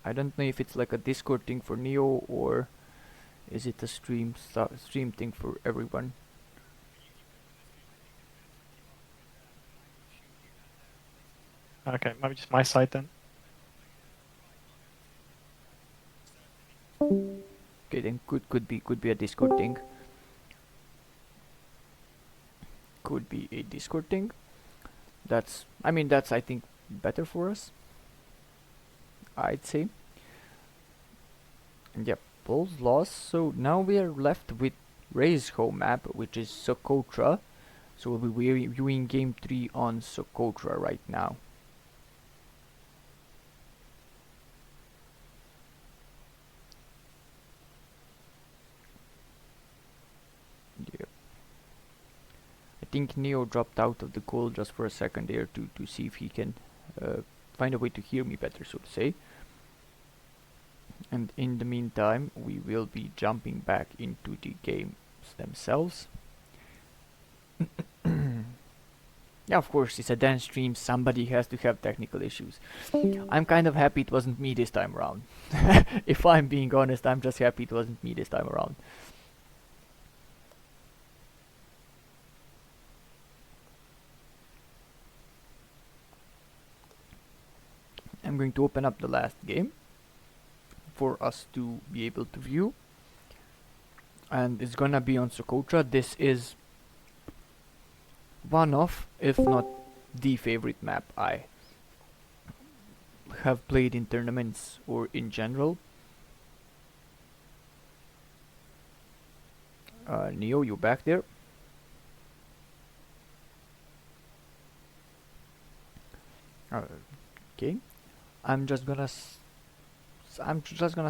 Speaker 1: I don't know if it's like a Discord thing for Neo, or is it a stream thing for everyone?
Speaker 3: Okay, maybe just my side then.
Speaker 1: Okay, then could be a Discord thing. Could be a Discord thing. That's I think better for us, I'd say. And yep, Paul's lost. So now we are left with Raez's home map, which is Socotra. So we'll be viewing game 3 on Socotra right now. Yep. I think Neo dropped out of the call just for a second there to see if he can find a way to hear me better, so to say. And in the meantime, we will be jumping back into the games themselves. Yeah, of course, it's a dance stream, somebody has to have technical issues. I'm kind of happy it wasn't me this time around. If I'm being honest, I'm just happy it wasn't me this time around. I'm going to open up the last game for us to be able to view, and it's gonna be on Socotra. This is one of, if not the favorite map I have played in tournaments or in general. Neo, you back there? Okay, I'm just gonna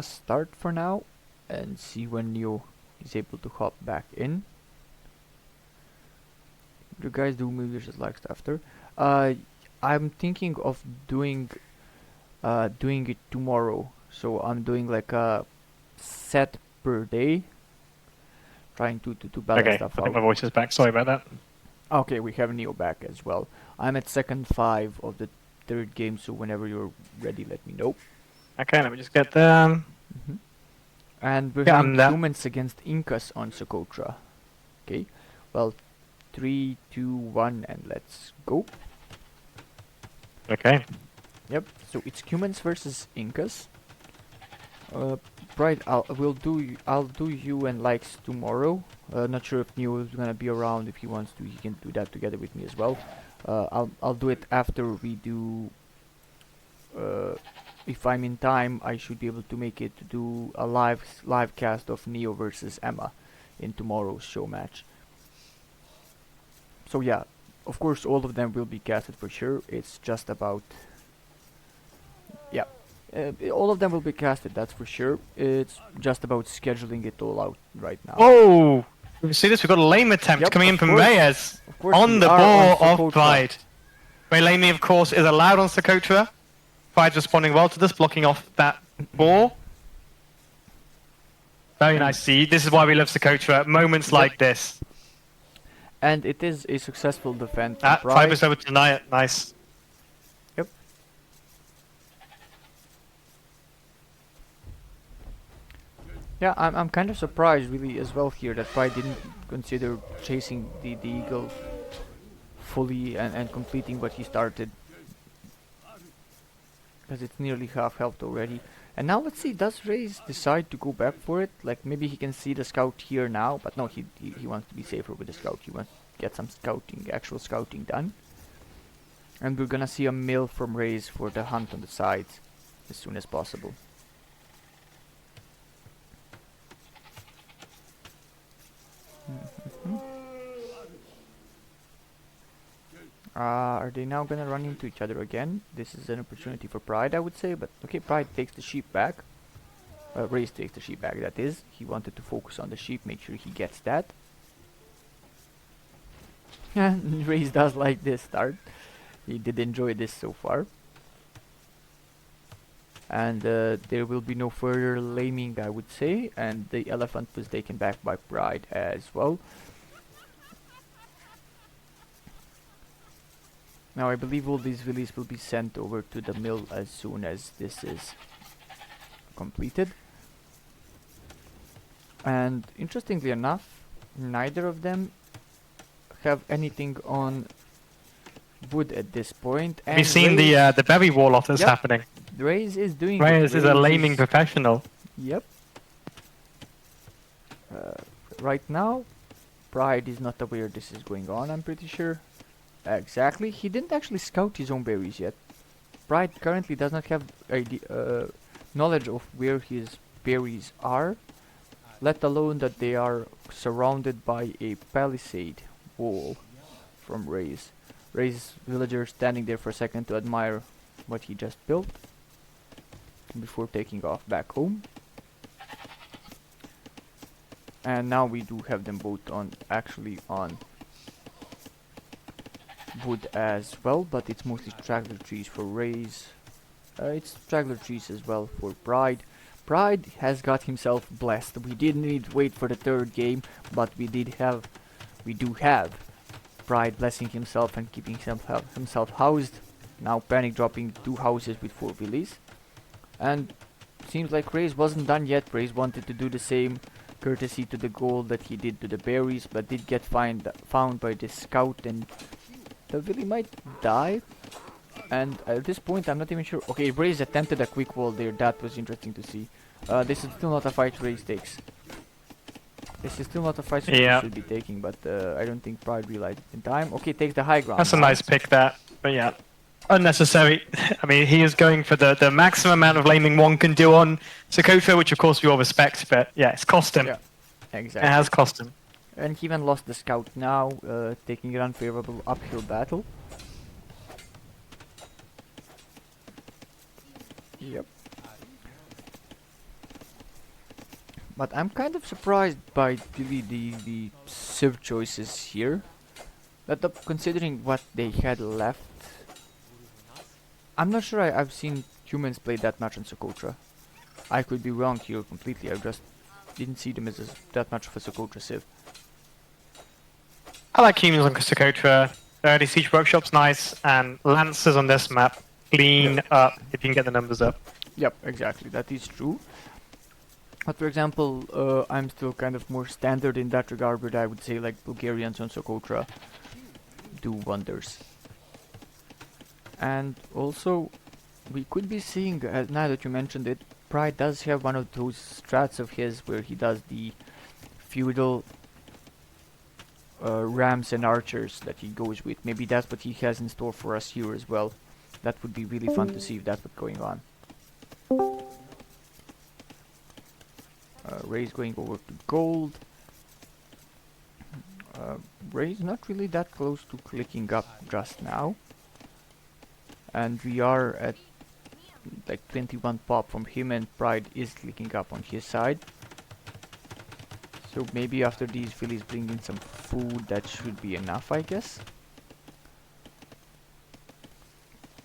Speaker 1: start for now and see when Neo is able to hop back in. The guys do maybe just like after. Uh, I'm thinking of doing it tomorrow. So I'm doing like a set per day, trying to balance
Speaker 3: Okay,
Speaker 1: stuff
Speaker 3: I think
Speaker 1: out.
Speaker 3: my voice is back. Sorry about that.
Speaker 1: Okay, we have Neo back as well. I'm at second 5 of the third game, so whenever you're ready, let me know.
Speaker 3: Okay, let me just get them.
Speaker 1: hmm And we're
Speaker 3: Yeah,
Speaker 1: having
Speaker 3: I'm there.
Speaker 1: humans against Incas on Socotra. Okay, well, 3, 2, 1, and let's go.
Speaker 3: Okay.
Speaker 1: Yep. So it's humans versus Incas. Uh, Pride, I'll do you and likes tomorrow. Not sure if Neo is gonna be around. If he wants to, he can do that together with me as well. I'll do it after we do. Uh, if I'm in time, I should be able to make it to do a live cast of Neo versus Emma in tomorrow's show match. So yeah, of course, all of them will be casted for sure. It's just about yeah. All of them will be casted, that's for sure. It's just about scheduling it all out right now.
Speaker 3: Oh, you see this? We've got a lame attempt
Speaker 1: Yep,
Speaker 3: coming in
Speaker 1: of
Speaker 3: from
Speaker 1: course.
Speaker 3: Raez
Speaker 1: Of course,
Speaker 3: on
Speaker 1: we
Speaker 3: the
Speaker 1: are on
Speaker 3: ball of
Speaker 1: Socotra.
Speaker 3: Pride. Lamey, of course, is allowed on Socotra. Pride's responding well to this, blocking off that ball. Very nice. See, this is why we love Socotra. Moments
Speaker 1: Yep.
Speaker 3: like this.
Speaker 1: And it is a successful defense from
Speaker 3: Pride
Speaker 1: Pride.
Speaker 3: was able to deny it. Nice.
Speaker 1: Yep. Yeah, I'm kind of surprised really as well here that Pride didn't consider chasing the eagle fully and completing what he started. Because it's nearly half health already. And now let's see, does Raez decide to go back for it? Like maybe he can see the scout here now, but no, he wants to be safer with the scout. He wants to get some scouting, actual scouting done. And we're gonna see a mill from Raez for the hunt on the sides as soon as possible. Are they now gonna run into each other again? This is an opportunity for Pride, I would say, but okay, Pride takes the sheep back. Raez takes the sheep back, that is. He wanted to focus on the sheep, make sure he gets that. Raez does like this start. He did enjoy this so far. And there will be no further laming, I would say, and the elephant was taken back by Pride as well. Now I believe all these villies will be sent over to the mill as soon as this is completed. And interestingly enough, neither of them have anything on wood at this point.
Speaker 3: Have you seen the berry wall off that's
Speaker 1: Yep.
Speaker 3: happening?
Speaker 1: Raez is doing
Speaker 3: Raez
Speaker 1: it.
Speaker 3: is a laming professional.
Speaker 1: Yep. Right now, Pride is not aware this is going on, I'm pretty sure. Exactly. He didn't actually scout his own berries yet. Pride currently does not have knowledge of where his berries are, let alone that they are surrounded by a palisade wall from Raez. Raez villagers standing there for a second to admire what he just built before taking off back home. And now we do have them both actually on wood as well, but it's mostly straggler trees for Raez. It's straggler trees as well for Pride. Pride has got himself blessed. We didn't need to wait for the third game, but we do have Pride blessing himself and keeping himself housed. Now panic dropping 2 houses with 4 villies. And seems like Raez wasn't done yet. Raez wanted to do the same, courtesy to the gold that he did to the berries, but did get found by the scout, and the villy might die. And at this point I'm not even sure. Okay, Raez attempted a quick wall there. That was interesting to see. This is still not a fight Raez takes. This is still not a fight Raez should be taking, but I don't think Pride realized it in time. Okay, takes the high ground.
Speaker 3: That's a nice pick that, but yeah, unnecessary. I mean, he is going for the maximum amount of laming one can do on Socotra, which of course we all respect, but yeah, it's cost him.
Speaker 1: Yeah, exactly.
Speaker 3: It has cost him.
Speaker 1: And he even lost the scout now, taking an unfavorable uphill battle. Yep. But I'm kind of surprised by really the civ choices here. But considering what they had left, I'm not sure I've seen humans play that much on Socotra. I could be wrong here completely, I just didn't see them as that much of a Socotra civ.
Speaker 3: I like humans on Socotra. Early Siege Workshop's nice, and Lancers on this map clean up if you can get the numbers up.
Speaker 1: Yep, exactly, that is true. But for example, I'm still kind of more standard in that regard, but I would say like Bulgarians on Socotra do wonders. And also, we could be seeing, now that you mentioned it, Pride does have one of those strats of his where he does the feudal rams and archers that he goes with. Maybe that's what he has in store for us here as well. That would be really fun to see if that's what's going on. Raez going over to gold. Raez not really that close to clicking up just now. And we are at like 21 pop from him, and Pride is clicking up on his side. So maybe after these fillies bring in some food, that should be enough, I guess.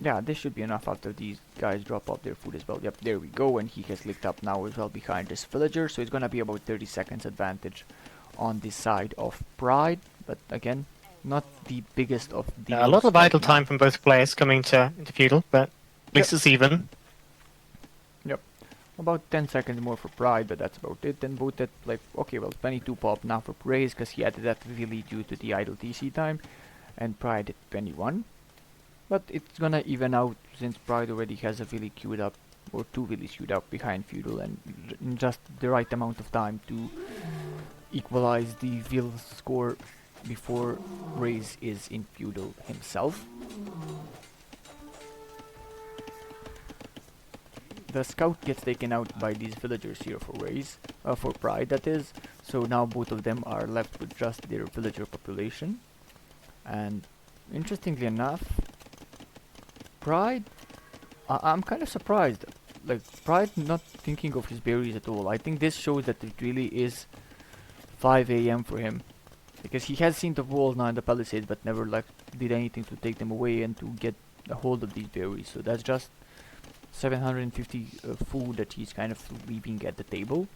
Speaker 1: Yeah, this should be enough after these guys drop off their food as well. Yep, there we go, and he has licked up now as well behind this villager, so it's gonna be about 30 seconds advantage on this side of Pride, but again, not the biggest of deals.
Speaker 3: A lot of
Speaker 1: right
Speaker 3: idle
Speaker 1: now.
Speaker 3: time from both players coming into feudal, but at least it's even.
Speaker 1: Yep, about 10 seconds more for Pride, but that's about it. And both at like, okay, well, 22 pop now for Raez, because he added that really due to the idle TC time, and Pride at 21. But it's gonna even out since Pride already has a Villi queued up, or 2 Villis queued up behind Feudal, and in just the right amount of time to equalize the Vil score before Raez is in Feudal himself. The scout gets taken out by these villagers here for Raez, for Pride that is, so now both of them are left with just their villager population. And interestingly enough, Pride, I'm kind of surprised. Like, Pride not thinking of his berries at all. I think this shows that it really is 5 AM for him. Because he has seen the walls now in the palisades, but never like did anything to take them away and to get a hold of these berries. So that's just 750 food that he's kind of leaving at the table.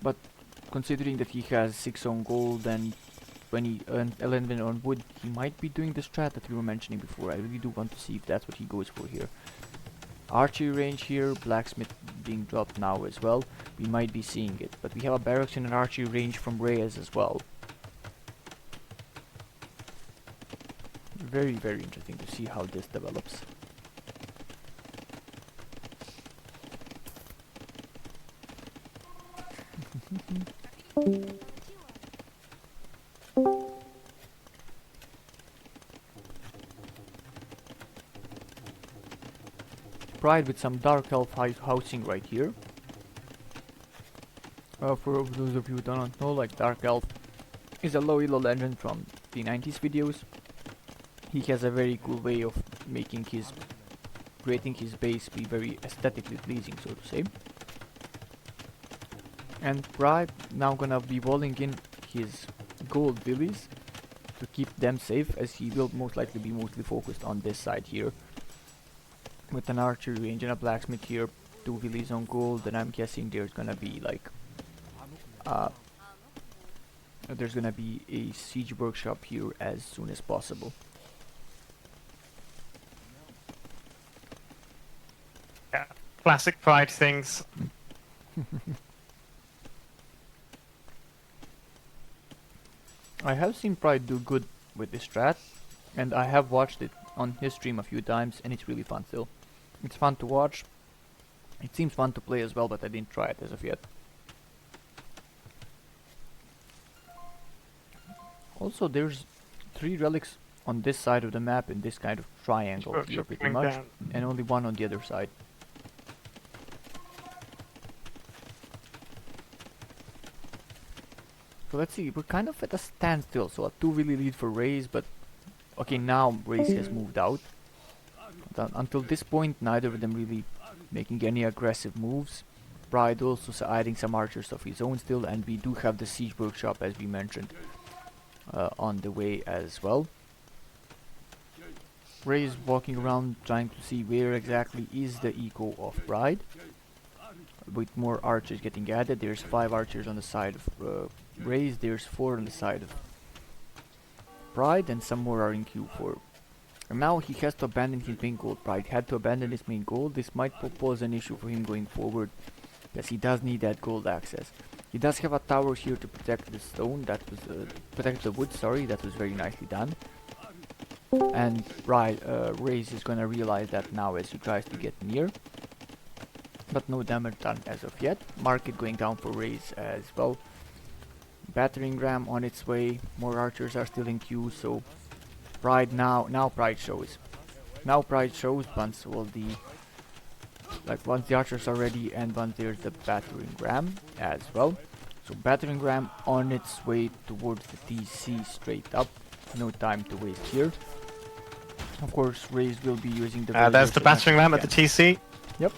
Speaker 1: But considering that he has 6 on gold and 20 and 11 on wood, he might be doing the strat that we were mentioning before. I really do want to see if that's what he goes for here. Archery range here, blacksmith being dropped now as well. We might be seeing it, but we have a barracks and an archery range from Raez as well. Very, very interesting to see how this develops. Pride with some dark elf housing right here. For those of you who don't know, like Dark Elf is a low elo legend from the 90s videos. He has a very cool way of creating his base be very aesthetically pleasing, so to say. And Pride now gonna be walling in his gold villies to keep them safe, as he will most likely be mostly focused on this side here. With an archery range and a blacksmith here, 2 villies on gold, and I'm guessing there's gonna be like there's gonna be a siege workshop here as soon as possible.
Speaker 3: Yeah, classic Pride things.
Speaker 1: I have seen Pride do good with this strat, and I have watched it on his stream a few times, and it's really fun still. It's fun to watch. It seems fun to play as well, but I didn't try it as of yet. Also, there's 3 relics on this side of the map in this kind of triangle here pretty much, and only 1 on the other side. So let's see, we're kind of at a standstill, so a 2 really lead for Raez, but okay, now Raez has moved out. Until this point, neither of them really making any aggressive moves. Pride also adding some archers of his own still, and we do have the siege workshop as we mentioned. on the way as well. Raez walking around trying to see where exactly is the eco of Pride. With more archers getting added, there's 5 archers on the side of Raez, there's 4 on the side of Pride, and some more are in queue for. And now he has to abandon his main goal. Pride had to abandon his main goal. This might pose an issue for him going forward, because he does need that gold access. He does have a tower here to protect the stone, that was protect the wood, sorry, that was very nicely done. And Raez is gonna realize that now as he tries to get near. But no damage done as of yet. Market going down for Raez as well. Battering ram on its way. More archers are still in queue, so Pride now Pride shows. Now Pride shows once all the once the archers are ready and once there's the battering ram as well. So battering ram on its way towards the TC straight up. No time to waste here. Of course, Raez will be using the.
Speaker 3: There's the battering ram at the TC.
Speaker 1: Yep.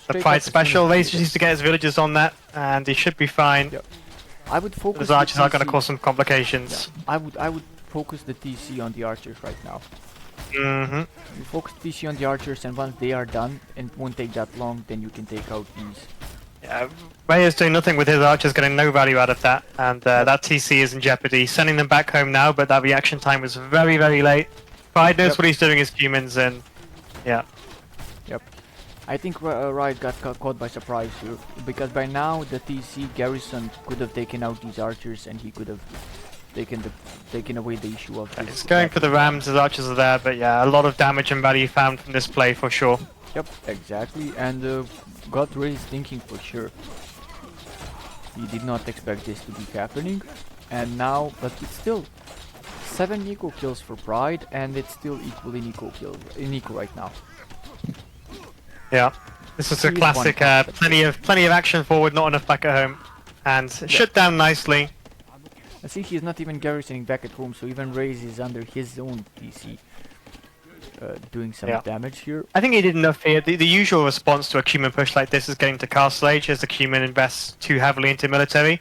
Speaker 3: The Pride special. Raez just needs to get his villagers on that, and he should be fine.
Speaker 1: Yep. I would focus.
Speaker 3: Those archers are going to cause some complications.
Speaker 1: Yeah. I would focus the TC on the archers right now.
Speaker 3: Mm-hmm.
Speaker 1: You focus TC on the archers, and once they are done, and it won't take that long, then you can take out these.
Speaker 3: Yeah, Raez is doing nothing with his archers, getting no value out of that, and that TC is in jeopardy. Sending them back home now, but that reaction time was very, very late. Pride knows what he's doing as humans, and yeah.
Speaker 1: Yep. I think Riot got caught by surprise here, because by now the TC Garrison could have taken out these archers, and he could have taken away the issue of this.
Speaker 3: It's going for the rams, his archers are there, but yeah, a lot of damage and value found from this play for sure.
Speaker 1: Yep, exactly, and got Raez thinking for sure. He did not expect this to be happening, and now, but it's still 7 eco kills for Pride, and it's still equal in eco right now.
Speaker 3: Yeah, this is a classic. Plenty of action forward, not enough back at home, and shut down nicely.
Speaker 1: I see he's not even garrisoning back at home, so even Raez is under his own TC, doing some damage here.
Speaker 3: I think he did enough here. The usual response to a Cuman push like this is getting to Castle Age as the Cuman invests too heavily into military.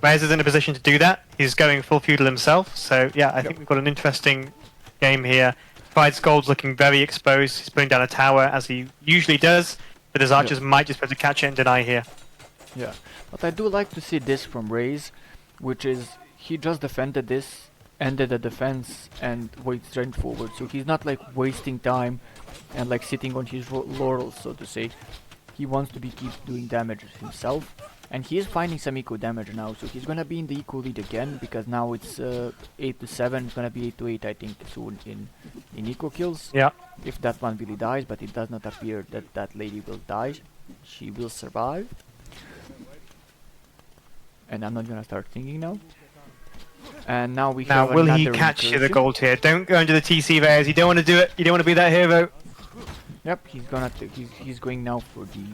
Speaker 3: Raez is in a position to do that. He's going full feudal himself, so yeah, I think we've got an interesting game here. Pride's gold's looking very exposed. He's putting down a tower as he usually does, but his archers might just be able to catch it and deny here.
Speaker 1: Yeah, but I do like to see this from Raez, which is he just defended this, ended the defense, and went straight forward. So he's not like wasting time and like sitting on his laurels, so to say. He wants to keep doing damage himself, and he is finding some eco damage now. So he's gonna be in the eco lead again, because now it's 8 to 7. It's gonna be 8 to 8, I think, soon in eco kills.
Speaker 3: Yeah.
Speaker 1: If that one really dies, but it does not appear that that lady will die. She will survive. And I'm not gonna start thinking now. And now we have
Speaker 3: will he catch the gold here? Don't go into the TC Raez. You don't want to do it. You don't want to be that hero.
Speaker 1: Yep, he's gonna he's going now for the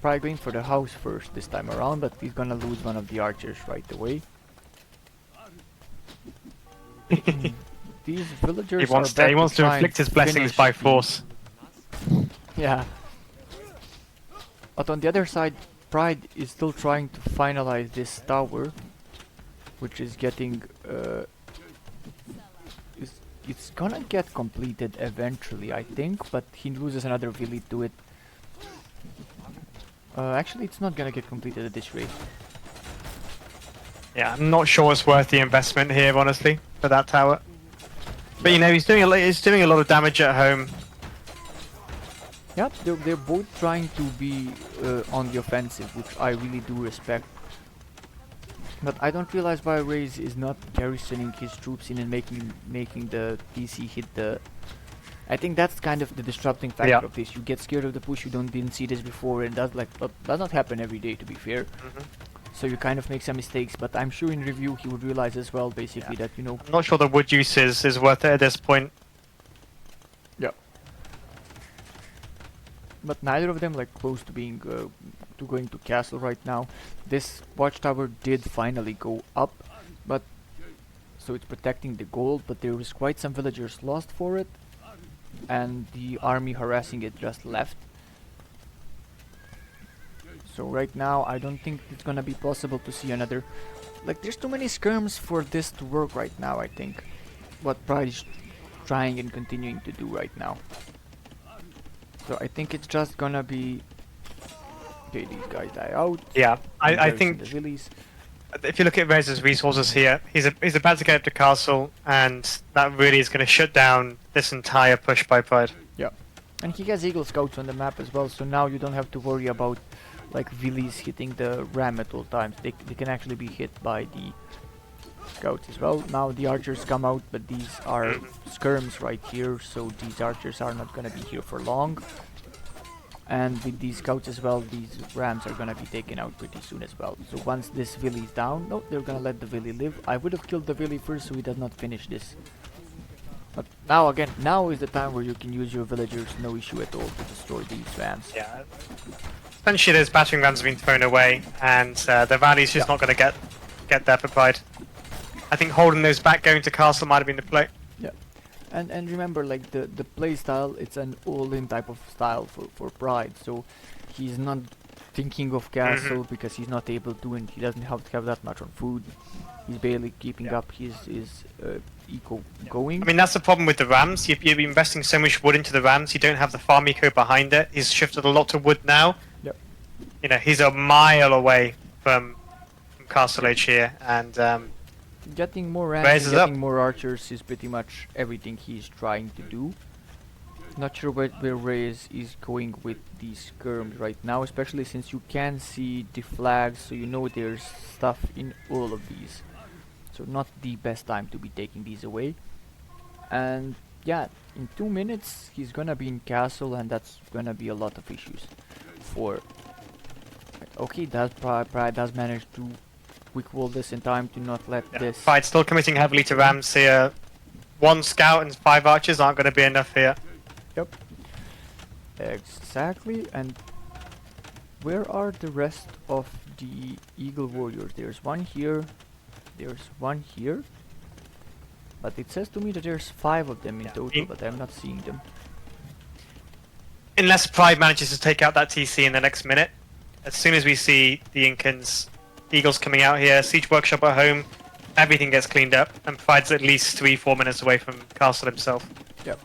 Speaker 1: probably going for the house first this time around, but he's gonna lose one of the archers right away. These villagers
Speaker 3: he wants to inflict his blessings by force.
Speaker 1: Yeah. But on the other side, Pride is still trying to finalize this tower, which is getting it's gonna get completed eventually, I think, but he loses another village to it. Actually, it's not gonna get completed at this rate.
Speaker 3: Yeah, I'm not sure it's worth the investment here, honestly, for that tower. But you know, he's doing a lot of damage at home.
Speaker 1: Yep, they're both trying to be on the offensive, which I really do respect. But I don't realize why Raez is not garrisoning his troops in and making the TC hit the. I think that's kind of the disrupting factor of this. You get scared of the push. You didn't see this before, and does not happen every day, to be fair. So you kind of make some mistakes. But I'm sure in review he would realize as well, basically, that
Speaker 3: I'm not sure the wood use is worth it at this point.
Speaker 1: Yeah. But neither of them like close to being to going to castle right now. This watchtower did finally go up, but so it's protecting the gold, but there was quite some villagers lost for it, and the army harassing it just left. So right now, I don't think it's gonna be possible to see another. Like, there's too many skirms for this to work right now, I think. What Pride is trying and continuing to do right now. So I think it's just gonna be... Okay, these guys die out.
Speaker 3: Yeah, I
Speaker 1: Garrison
Speaker 3: think
Speaker 1: the Villies.
Speaker 3: if you look at Raez's resources here, he's about to get up to castle, and that really is going to shut down this entire push by Pride.
Speaker 1: Yeah. And he has Eagle Scouts on the map as well, so now you don't have to worry about like Villies hitting the ram at all times. They can actually be hit by the scouts as well. Now the archers come out, but these are skirms right here, so these archers are not gonna be here for long. And with these scouts as well, these rams are gonna be taken out pretty soon as well. So once this Villy is down, no, they're gonna let the Villy live. I would have killed the Villy first so he does not finish this. But now again, now is the time where you can use your villagers, no issue at all, to destroy these rams.
Speaker 3: Yeah. Essentially, those battering rams have been thrown away, and the valley's just not going to get there for Pride. I think holding those back, going to castle, might have been the play.
Speaker 1: Yeah, and remember, like the play style, it's an all-in type of style for Pride. So he's not thinking of castle because he's not able to, and he doesn't have to have that much on food. He's barely keeping up his eco going.
Speaker 3: I mean, that's the problem with the rams. You're investing so much wood into the rams, you don't have the farm eco behind it. He's shifted a lot to wood now.
Speaker 1: Yep.
Speaker 3: You know, he's a mile away from Castle Age here, and
Speaker 1: getting more rams
Speaker 3: Raez
Speaker 1: and
Speaker 3: is
Speaker 1: getting
Speaker 3: up.
Speaker 1: more archers is pretty much everything he's trying to do. Not sure where Raez is going with these skirms right now, especially since you can see the flags, so you know there's stuff in all of these. So not the best time to be taking these away. And yeah, in 2 minutes he's gonna be in castle, and that's gonna be a lot of issues for... Okay, Pride does manage to quick wall this in time to not let this...
Speaker 3: Pride still committing heavily to rams here. 1 scout and 5 archers aren't going to be enough here.
Speaker 1: Yep. Exactly, and where are the rest of the Eagle Warriors? There's one here, there's one here, but it says to me that there's 5 of them in total, but I'm not seeing them.
Speaker 3: Unless Pride manages to take out that TC in the next minute. As soon as we see the Incans, Eagles coming out here, Siege Workshop at home, everything gets cleaned up, and Pride's at least 3-4 minutes away from Castle himself.
Speaker 1: Yep.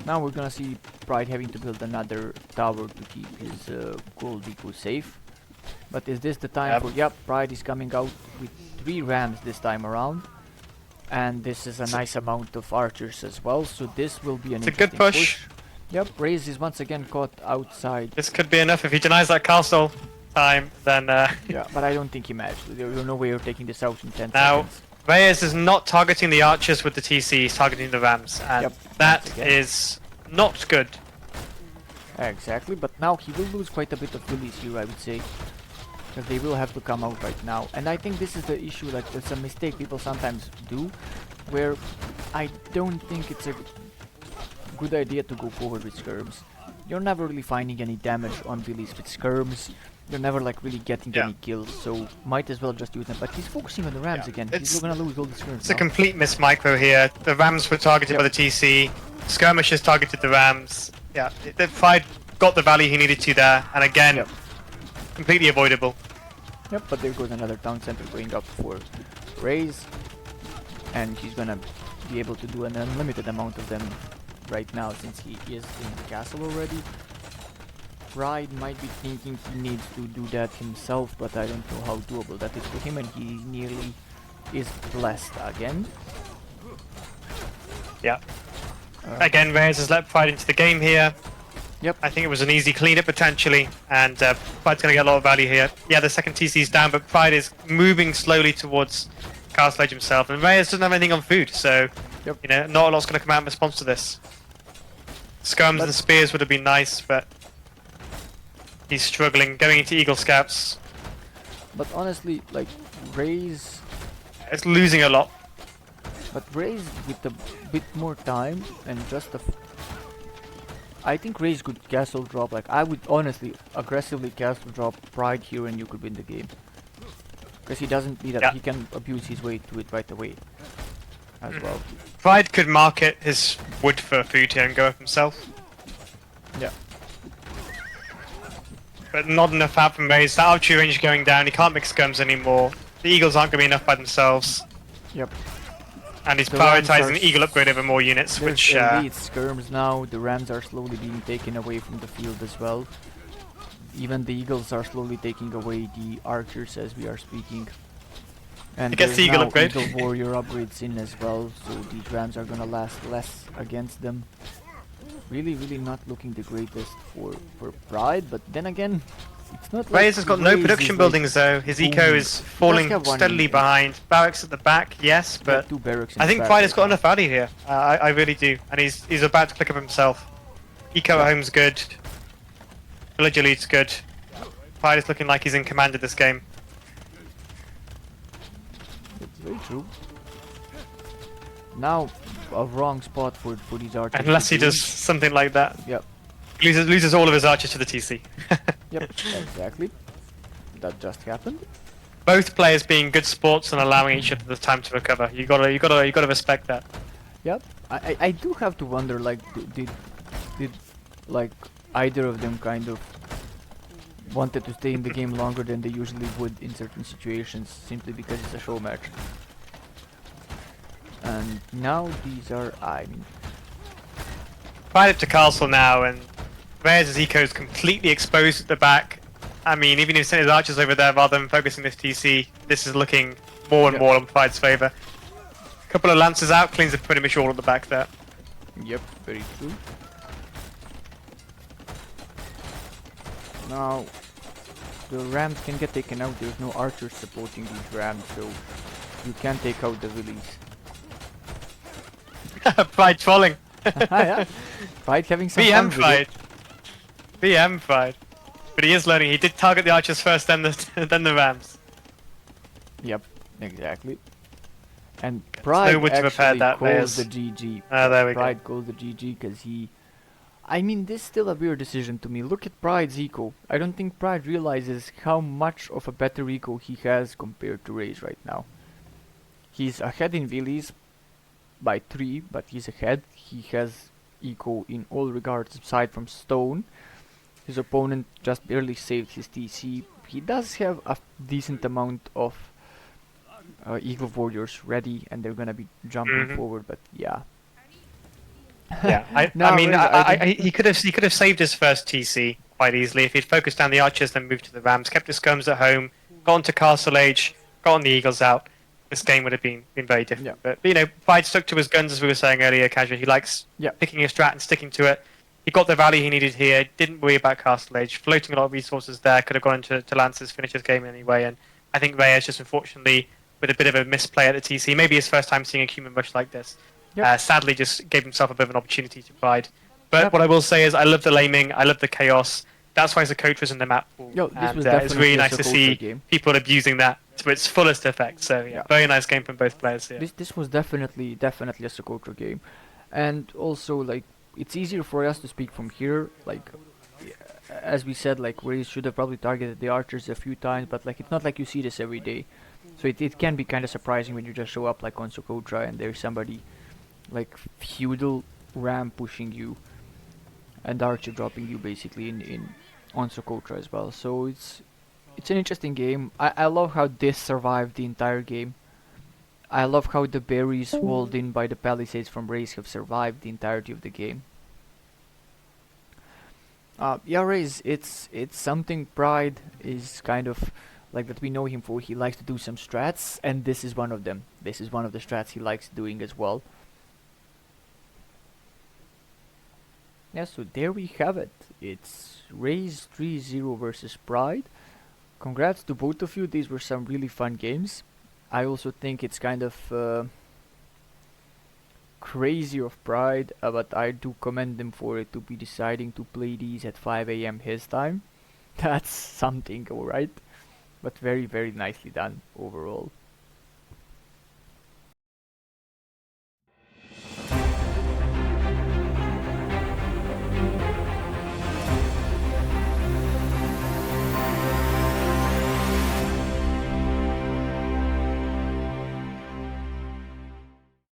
Speaker 1: Now we're gonna see Pride having to build another tower to keep his gold eco safe. But is this the time for... Yep, Pride is coming out with 3 rams this time around. And this is a nice amount of archers as well, so this will be an
Speaker 3: It's a good
Speaker 1: interesting
Speaker 3: push.
Speaker 1: Yep, Raez is once again caught outside.
Speaker 3: This could be enough. If he denies that castle time, then...
Speaker 1: Yeah, but I don't think he managed. There's no way of taking this out in 10
Speaker 3: Now,
Speaker 1: seconds.
Speaker 3: Raez is not targeting the archers with the TC, he's targeting the rams. And that is not good.
Speaker 1: Exactly, but now he will lose quite a bit of Villies here, I would say. Because they will have to come out right now. And I think this is the issue, like, it's a mistake people sometimes do, where I don't think it's a good idea to go forward with skirms. You're never really finding any damage on Villies with skirms. You're never like really getting any kills, so might as well just use them. But he's focusing on the rams again. He's gonna lose all the skirms.
Speaker 3: It's a complete miss micro here. The rams were targeted by the TC. Skirmishers targeted the rams. Yeah, the Pride got the value he needed to there, and again, completely avoidable.
Speaker 1: Yep, but there goes another town center going up for Raez, and he's gonna be able to do an unlimited amount of them right now since he is in the castle already. Pride might be thinking he needs to do that himself, but I don't know how doable that is for him, and he nearly is blessed again.
Speaker 3: Yeah. Again, Raez has let Pride into the game here.
Speaker 1: Yep.
Speaker 3: I think it was an easy cleanup potentially, and Pride's going to get a lot of value here. Yeah, the second TC's down, but Pride is moving slowly towards Castle Age himself, and Raez doesn't have anything on food, so you know, not a lot's going to come out in response to this. Skirms and spears would have been nice, but he's struggling, going into Eagle Scouts.
Speaker 1: But honestly, like, Raez...
Speaker 3: It's losing a lot.
Speaker 1: But Raez with a bit more time and just a... I think Raez could castle drop, like, I would honestly aggressively castle drop Pride here and you could win the game. Because he doesn't need that, he can abuse his way to it right away as well.
Speaker 3: Pride could market his wood for food here and go up himself.
Speaker 1: Yeah.
Speaker 3: but not enough out from Raez. That archery range going down. He can't mix guns anymore. The Eagles aren't going to be enough by themselves.
Speaker 1: Yep.
Speaker 3: And he's
Speaker 1: The Rams are
Speaker 3: prioritizing Eagle upgrade over more units,
Speaker 1: There's
Speaker 3: which...
Speaker 1: elite skirms now. The Rams are slowly being taken away from the field as well. Even the Eagles are slowly taking away the archers as we are speaking. And
Speaker 3: He gets
Speaker 1: there's
Speaker 3: the Eagle
Speaker 1: now
Speaker 3: upgrade.
Speaker 1: Eagle Warrior upgrades in as well, so these Rams are gonna last less against them. Really, really not looking the greatest for Pride, but then again, it's not like
Speaker 3: Raez has got no
Speaker 1: Raez
Speaker 3: production
Speaker 1: is
Speaker 3: buildings though. His eco
Speaker 1: booming.
Speaker 3: is
Speaker 1: He does
Speaker 3: falling
Speaker 1: have one
Speaker 3: steadily
Speaker 1: in-
Speaker 3: behind. Barracks at the back, yes,
Speaker 1: Yeah,
Speaker 3: but
Speaker 1: 2 barracks in
Speaker 3: I
Speaker 1: the
Speaker 3: think
Speaker 1: back
Speaker 3: Pride
Speaker 1: right
Speaker 3: has got
Speaker 1: now.
Speaker 3: enough value here. I really do. And he's about to click up himself. Eco at home's good. Village elite's good. Pride is looking like he's in command of this game.
Speaker 1: It's very true. Now, a wrong spot for these archers.
Speaker 3: Unless
Speaker 1: to
Speaker 3: he
Speaker 1: be.
Speaker 3: does something like that.
Speaker 1: Yep.
Speaker 3: Loses all of his archers to the TC.
Speaker 1: Yep, exactly. That just happened.
Speaker 3: Both players being good sports and allowing each other the time to recover. You gotta respect that.
Speaker 1: Yep. I do have to wonder, like, did like either of them kind of wanted to stay in the game longer than they usually would in certain situations, simply because it's a show match. And now these are, I mean,
Speaker 3: Pride up to castle now, and Raez's eco is completely exposed at the back. I mean, even if he sent his archers over there rather than focusing this TC, this is looking more and
Speaker 1: Yep.
Speaker 3: more in Pride's favour. Couple of lances out, cleans up pretty much all at the back there.
Speaker 1: yep, very true. Now, the Rams can get taken out. There's no archers supporting these Rams, so you can take out the release.
Speaker 3: Pride trolling.
Speaker 1: Yeah. Pride having some
Speaker 3: VM
Speaker 1: fun with
Speaker 3: Pride.
Speaker 1: it.
Speaker 3: VM Pride. But he is learning. He did target the archers first, then the then the Rams.
Speaker 1: Yep, exactly. And
Speaker 3: no
Speaker 1: Pride
Speaker 3: wood to repair
Speaker 1: actually
Speaker 3: that,
Speaker 1: calls
Speaker 3: there's-
Speaker 1: the GG.
Speaker 3: Ah, there we go.
Speaker 1: Pride calls the GG because he... I mean, this is still a weird decision to me. Look at Pride's eco. I don't think Pride realizes how much of a better eco he has compared to Raez right now. He's ahead in Villies by 3, but he's ahead. He has eco in all regards aside from Stone. His opponent just barely saved his TC. He does have a decent amount of Eagle Warriors ready, and they're gonna be jumping
Speaker 3: Mhm.
Speaker 1: forward, but yeah.
Speaker 3: Yeah, I
Speaker 1: No,
Speaker 3: mean,
Speaker 1: really, I think-
Speaker 3: he could have saved his first TC quite easily if he'd focused down the archers, then moved to the Rams, kept his skirms at home, gone to Castle Age, gotten the Eagles out. This game would have been very different.
Speaker 1: Yeah.
Speaker 3: But you know, Pride stuck to his guns as we were saying earlier. Casual, he likes
Speaker 1: Yeah.
Speaker 3: picking a strat and sticking to it. He got the value he needed here. Didn't worry about Castle Age, floating a lot of resources there. Could have gone into Lance's finish his game anyway. And I think Raez just unfortunately with a bit of a misplay at the TC, maybe his first time seeing a human rush like this.
Speaker 1: Yep.
Speaker 3: Sadly, just gave himself a bit of an opportunity to Pride. But
Speaker 1: Yep.
Speaker 3: what I will say is, I love the laming, I love the chaos. That's why Coach was in the map pool.
Speaker 1: Yo, this
Speaker 3: and
Speaker 1: was
Speaker 3: it's
Speaker 1: definitely
Speaker 3: really
Speaker 1: a
Speaker 3: nice to
Speaker 1: Sokotra
Speaker 3: see
Speaker 1: game.
Speaker 3: people abusing that to its fullest effect. So yeah,
Speaker 1: Yeah.
Speaker 3: very nice game from both players here.
Speaker 1: This was definitely a Sokotra game, and also like it's easier for us to speak from here. Like as we said, like Raez should have probably targeted the archers a few times, but like it's not like you see this every day, so it can be kind of surprising when you just show up like on Sokotra and there's somebody like feudal ram pushing you and archer dropping you basically in on Sokotra as well. So it's an interesting game. I love how this survived the entire game. I love how the berries walled in by the palisades from Raez have survived the entirety of the game. Yeah, Raez, it's something Pride is kind of like that we know him for. He likes to do some strats, and this is one of them. This is one of the strats he likes doing as well. Yeah, so there we have it. It's Raez 3-0 versus Pride. Congrats to both of you. These were some really fun games. I also think it's kind of crazy of Pride, but I do commend them for it to be deciding to play these at 5 AM his time. That's something, alright? But very, very nicely done overall.